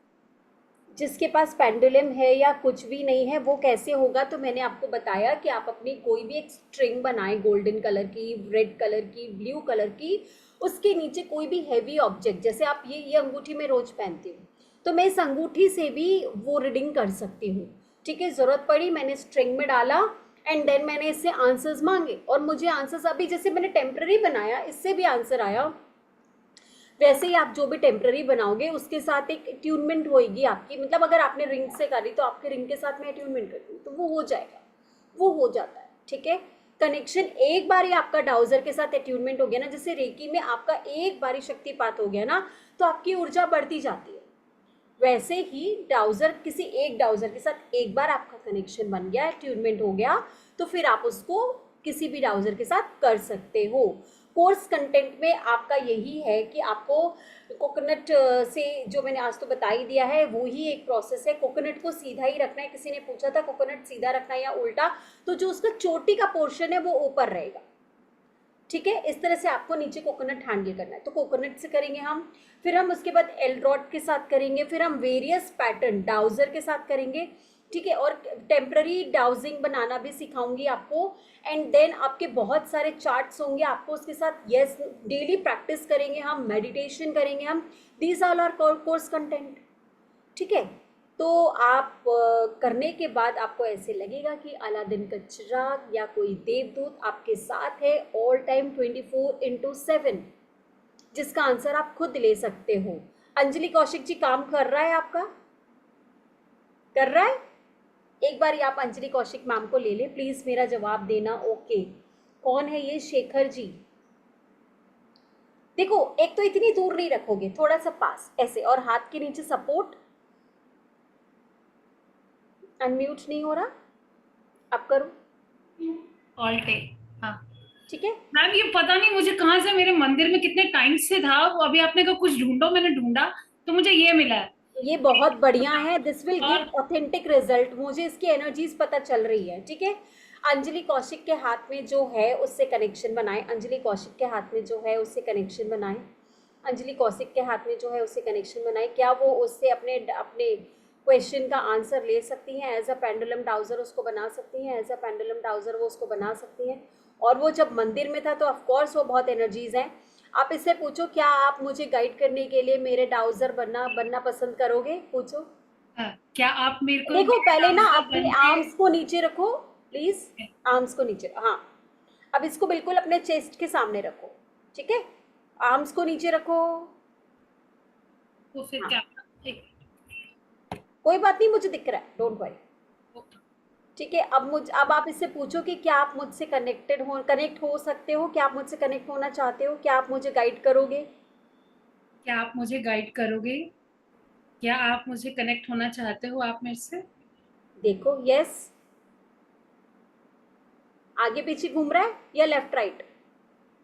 जिसके पास पेंडुलम है या कुछ भी नहीं है वो कैसे होगा, तो मैंने आपको बताया कि आप अपनी कोई भी एक स्ट्रिंग बनाएं, गोल्डन कलर की, रेड कलर की, ब्लू कलर की, उसके नीचे कोई भी हैवी ऑब्जेक्ट, जैसे आप ये अंगूठी में रोज पहनती हूँ, तो मैं इस अंगूठी से भी वो रीडिंग कर सकती हूँ, ठीक है। ज़रूरत पड़ी मैंने स्ट्रिंग में डाला एंड देन मैंने इससे आंसर्स मांगे, और मुझे आंसर्स अभी जैसे मैंने टेम्पररी बनाया इससे भी आंसर आया, वैसे ही आप जो भी टेम्पररी बनाओगे उसके साथ एक अट्यूनमेंट होएगी आपकी, मतलब अगर आपने रिंग से करी तो आपके रिंग के साथ मैं अट्यूनमेंट कर दूँ तो वो हो जाएगा, वो हो जाता है, ठीक है। कनेक्शन एक बार ही आपका डाउजर के साथ अट्यूनमेंट हो गया ना, जैसे रेकी में आपका एक बार ही शक्तिपात हो गया ना, तो आपकी ऊर्जा बढ़ती जाती है, वैसे ही डाउजर, किसी एक डाउजर के साथ एक बार आपका कनेक्शन बन गया, अट्यूनमेंट हो गया, तो फिर आप उसको किसी भी डाउजर के साथ कर सकते हो। कोर्स कंटेंट में आपका यही है कि आपको कोकोनट से, जो मैंने आज तो बता ही दिया है, वो ही एक प्रोसेस है। कोकोनट को सीधा ही रखना है, किसी ने पूछा था कोकोनट सीधा रखना है या उल्टा, तो जो उसका चोटी का पोर्शन है वो ऊपर रहेगा, ठीक है। इस तरह से आपको नीचे कोकोनट हैंडल करना है, तो कोकोनट से करेंगे हम, फिर हम उसके बाद एल रॉड के साथ करेंगे, फिर हम वेरियस पैटर्न डाउजर के साथ करेंगे, ठीक है। और टेम्पररी डाउजिंग बनाना भी सिखाऊंगी आपको, एंड देन आपके बहुत सारे चार्ट्स होंगे, आपको उसके साथ यस डेली प्रैक्टिस करेंगे हम, मेडिटेशन करेंगे हम, these all are course content, ठीक है। तो आप करने के बाद आपको ऐसे लगेगा कि अलादीन का चिराग या कोई देवदूत आपके साथ है ऑल टाइम 24/7, जिसका आंसर आप खुद ले सकते हो। अंजलि कौशिक जी काम कर रहा है आपका, कर रहा है? एक बार आप अंजलि कौशिक मैम को ले ले प्लीज, मेरा जवाब देना। ओके, कौन है ये? शेखर जी। देखो एक तो इतनी दूर नहीं रखोगे, थोड़ा सा पास ऐसे, और हाथ के नीचे सपोर्ट। अनम्यूट नहीं हो रहा, अब करो ऑल्ट ए, हाँ ठीक है मैम। ये पता नहीं मुझे कहाँ से, मेरे मंदिर में कितने टाइम से था वो, अभी आपने कहा कुछ ढूंढो, मैंने ढूंढा तो मुझे ये मिला है। ये बहुत बढ़िया है, this will give authentic result, मुझे इसकी एनर्जीज पता चल रही है, ठीक है। अंजलि कौशिक के हाथ में जो है उससे कनेक्शन बनाएं, अंजलि कौशिक के हाथ में जो है उससे कनेक्शन बनाएं, अंजलि कौशिक के हाथ में जो है उससे कनेक्शन बनाएं। क्या वो उससे अपने अपने क्वेश्चन का आंसर ले सकती हैं? एज अ पेंडुलम डाउजर उसको बना सकती हैं, एज अ पेंडुलम डाउजर वो उसको बना सकती हैं। और वो जब मंदिर में था तो ऑफकोर्स वो बहुत एनर्जीज हैं। आप इससे पूछो, क्या आप मुझे गाइड करने के लिए मेरे डाउजर बनना पसंद करोगे? पूछो। क्या आप मेरे को देखो पहले ना डाउजर अपने बन के- आर्म्स को नीचे रखो प्लीज, आर्म्स को नीचे। हाँ, अब इसको बिल्कुल अपने चेस्ट के सामने रखो, ठीक है? आर्म्स को नीचे रखो। तो फिर हाँ। क्या? एक कोई बात नहीं, मुझे दिख रहा है, डोंट वरी। ठीक है, अब आप इससे पूछो कि क्या आप मुझसे कनेक्ट हो सकते हो? क्या आप मुझसे कनेक्ट होना चाहते हो? क्या आप मुझे गाइड करोगे? क्या आप मुझे गाइड करोगे? क्या आप मुझे कनेक्ट होना चाहते हो आप मेरे से? देखो, यस, आगे पीछे घूम रहा है या लेफ्ट राइट?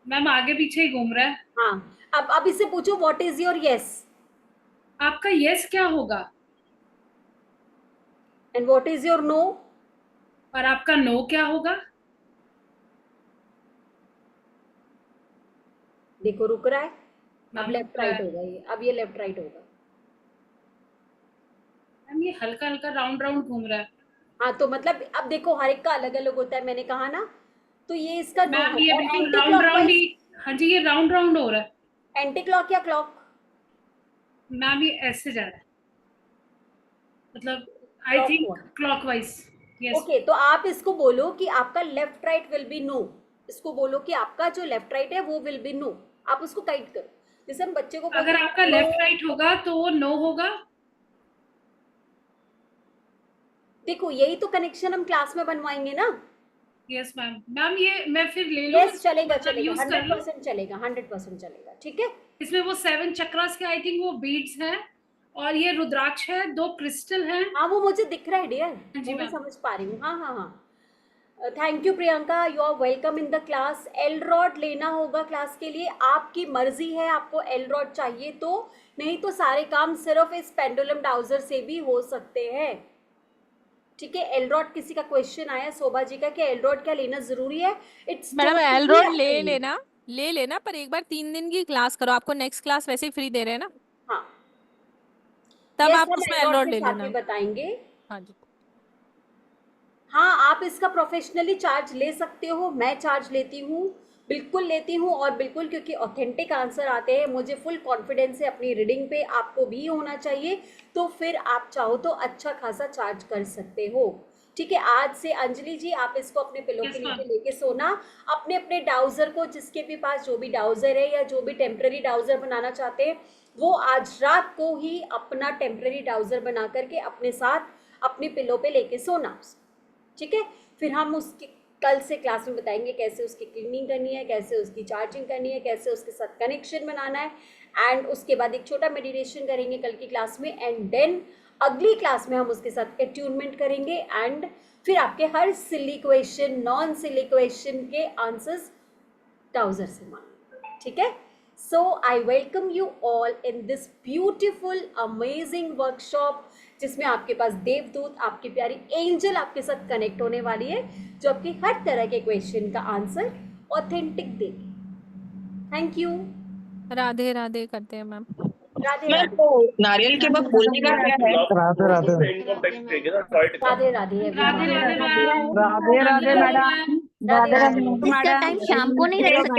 मैम आगे पीछे ही घूम रहा है। हाँ, अब इससे पूछो व्हाट इज योर यस, आपका यस क्या होगा? And what is your no? और आपका नो क्या होगा? देखो रुक रहा है, अब मैम लेफ्ट राइट होगा ये, अब ये लेफ्ट राइट होगा। मैम ये हल्का हल्का राउंड राउंड घूम रहा है। हाँ, तो मतलब अब देखो हर एक का अलग अलग होता है, मैंने कहा ना, तो ये इसका नो मैम है। ये और बिल्कुल एंटी राउंड राउंड क्लॉकवाइज, ही, हाँ जी ये राउंड राउंड हो रहा है। एंटी क्लॉक या क्लॉक? मैम ये ऐसे जा रहा है, मतलब I think clockwise. Yes. Okay, तो आप इसको बोलो कि आपका left right will be no, इसको बोलो कि आपका जो लेफ्ट राइट है वो विल बी नो। आप उसको गाइड करो, जैसे हम बच्चे को बोलते अगर हैं आपका no, लेफ्ट राइट होगा तो वो नो होगा। देखो यही तो कनेक्शन हम क्लास में बनवाएंगे ना। Yes ma'am. मैम ये मैं फिर ले लूं? यस, चलेगा मतलब चलेगा, यूज कर लूं? 100% चलेगा, 100% चलेगा, ठीक है। इसमें वो 7 चक्रास के आई थिंक वो बीड्स हैं, और ये रुद्राक्ष है, 2 क्रिस्टल हैं। हाँ वो मुझे दिख रहा है डियर, जी वो मैं मैम। समझ पा रही हूँ। हाँ हाँ हाँ, thank you Priyanka, you are welcome in the class. L rod लेना होगा क्लास के लिए, आपकी मर्जी है, आपको एल रॉड चाहिए तो, नहीं तो सारे काम सिर्फ इस पेंडुलम डाउजर से भी हो सकते हैं, ठीक है। एल रॉड किसी का क्वेश्चन आया शोभा जी का कि एल रॉड क्या लेना जरूरी है? इट्स मैडम एल रॉड ले लेना, पर एक बार 3 दिन की क्लास करो, आपको नेक्स्ट क्लास वैसे ही फ्री दे रहे हैं ना। हाँ, तब यस, आप हम उसमें एल एल रॉड रॉड के ले साथ लेना। भी बताएंगे। हाँ जी। हाँ, आप इसका प्रोफेशनली चार्ज ले सकते हो, मैं चार्ज लेती हूँ, बिल्कुल लेती हूँ, और बिल्कुल क्योंकि ऑथेंटिक आंसर आते हैं, मुझे फुल कॉन्फिडेंस है अपनी रीडिंग पे, आपको भी होना चाहिए, तो फिर आप चाहो तो अच्छा खासा चार्ज कर सकते हो, ठीक है। आज से अंजलि जी आप इसको अपने पिलो के नीचे लेके सोना, अपने अपने डाउजर को, जिसके भी पास जो भी डाउजर है या जो भी टेम्पररी डाउजर बनाना चाहते हैं, वो आज रात को ही अपना टेम्पररी डाउजर बना करके अपने साथ अपने पिलो पे लेके सोना, ठीक है। फिर हम उसके कल से क्लास में बताएंगे कैसे उसकी क्लीनिंग करनी है, कैसे उसकी चार्जिंग करनी है, कैसे उसके साथ कनेक्शन बनाना है, एंड उसके बाद एक छोटा मेडिटेशन करेंगे कल की क्लास में, एंड देन अगली क्लास में हम उसके साथ एट्यूनमेंट करेंगे, एंड फिर आपके हर silly question, non silly question के आंसर्स डाउजर से मांगेंगे, ठीक है। So I welcome you all in this beautiful amazing workshop, जिसमें आपके पास देवदूत, आपकी प्यारी एंजल आपके साथ कनेक्ट होने वाली है, जो आपकी हर तरह के क्वेश्चन का आंसर ऑथेंटिक देगी। Thank you. राधे राधे करते हैं मैम। राधे मैम राधे। तो नारियल के वक्त बोलने का क्या है? राधे राधे राधे राधे राधे राधे मैम। राधे राधे मैडम, राधे राधे। इसका टाइम शाम को नहीं रख सकते?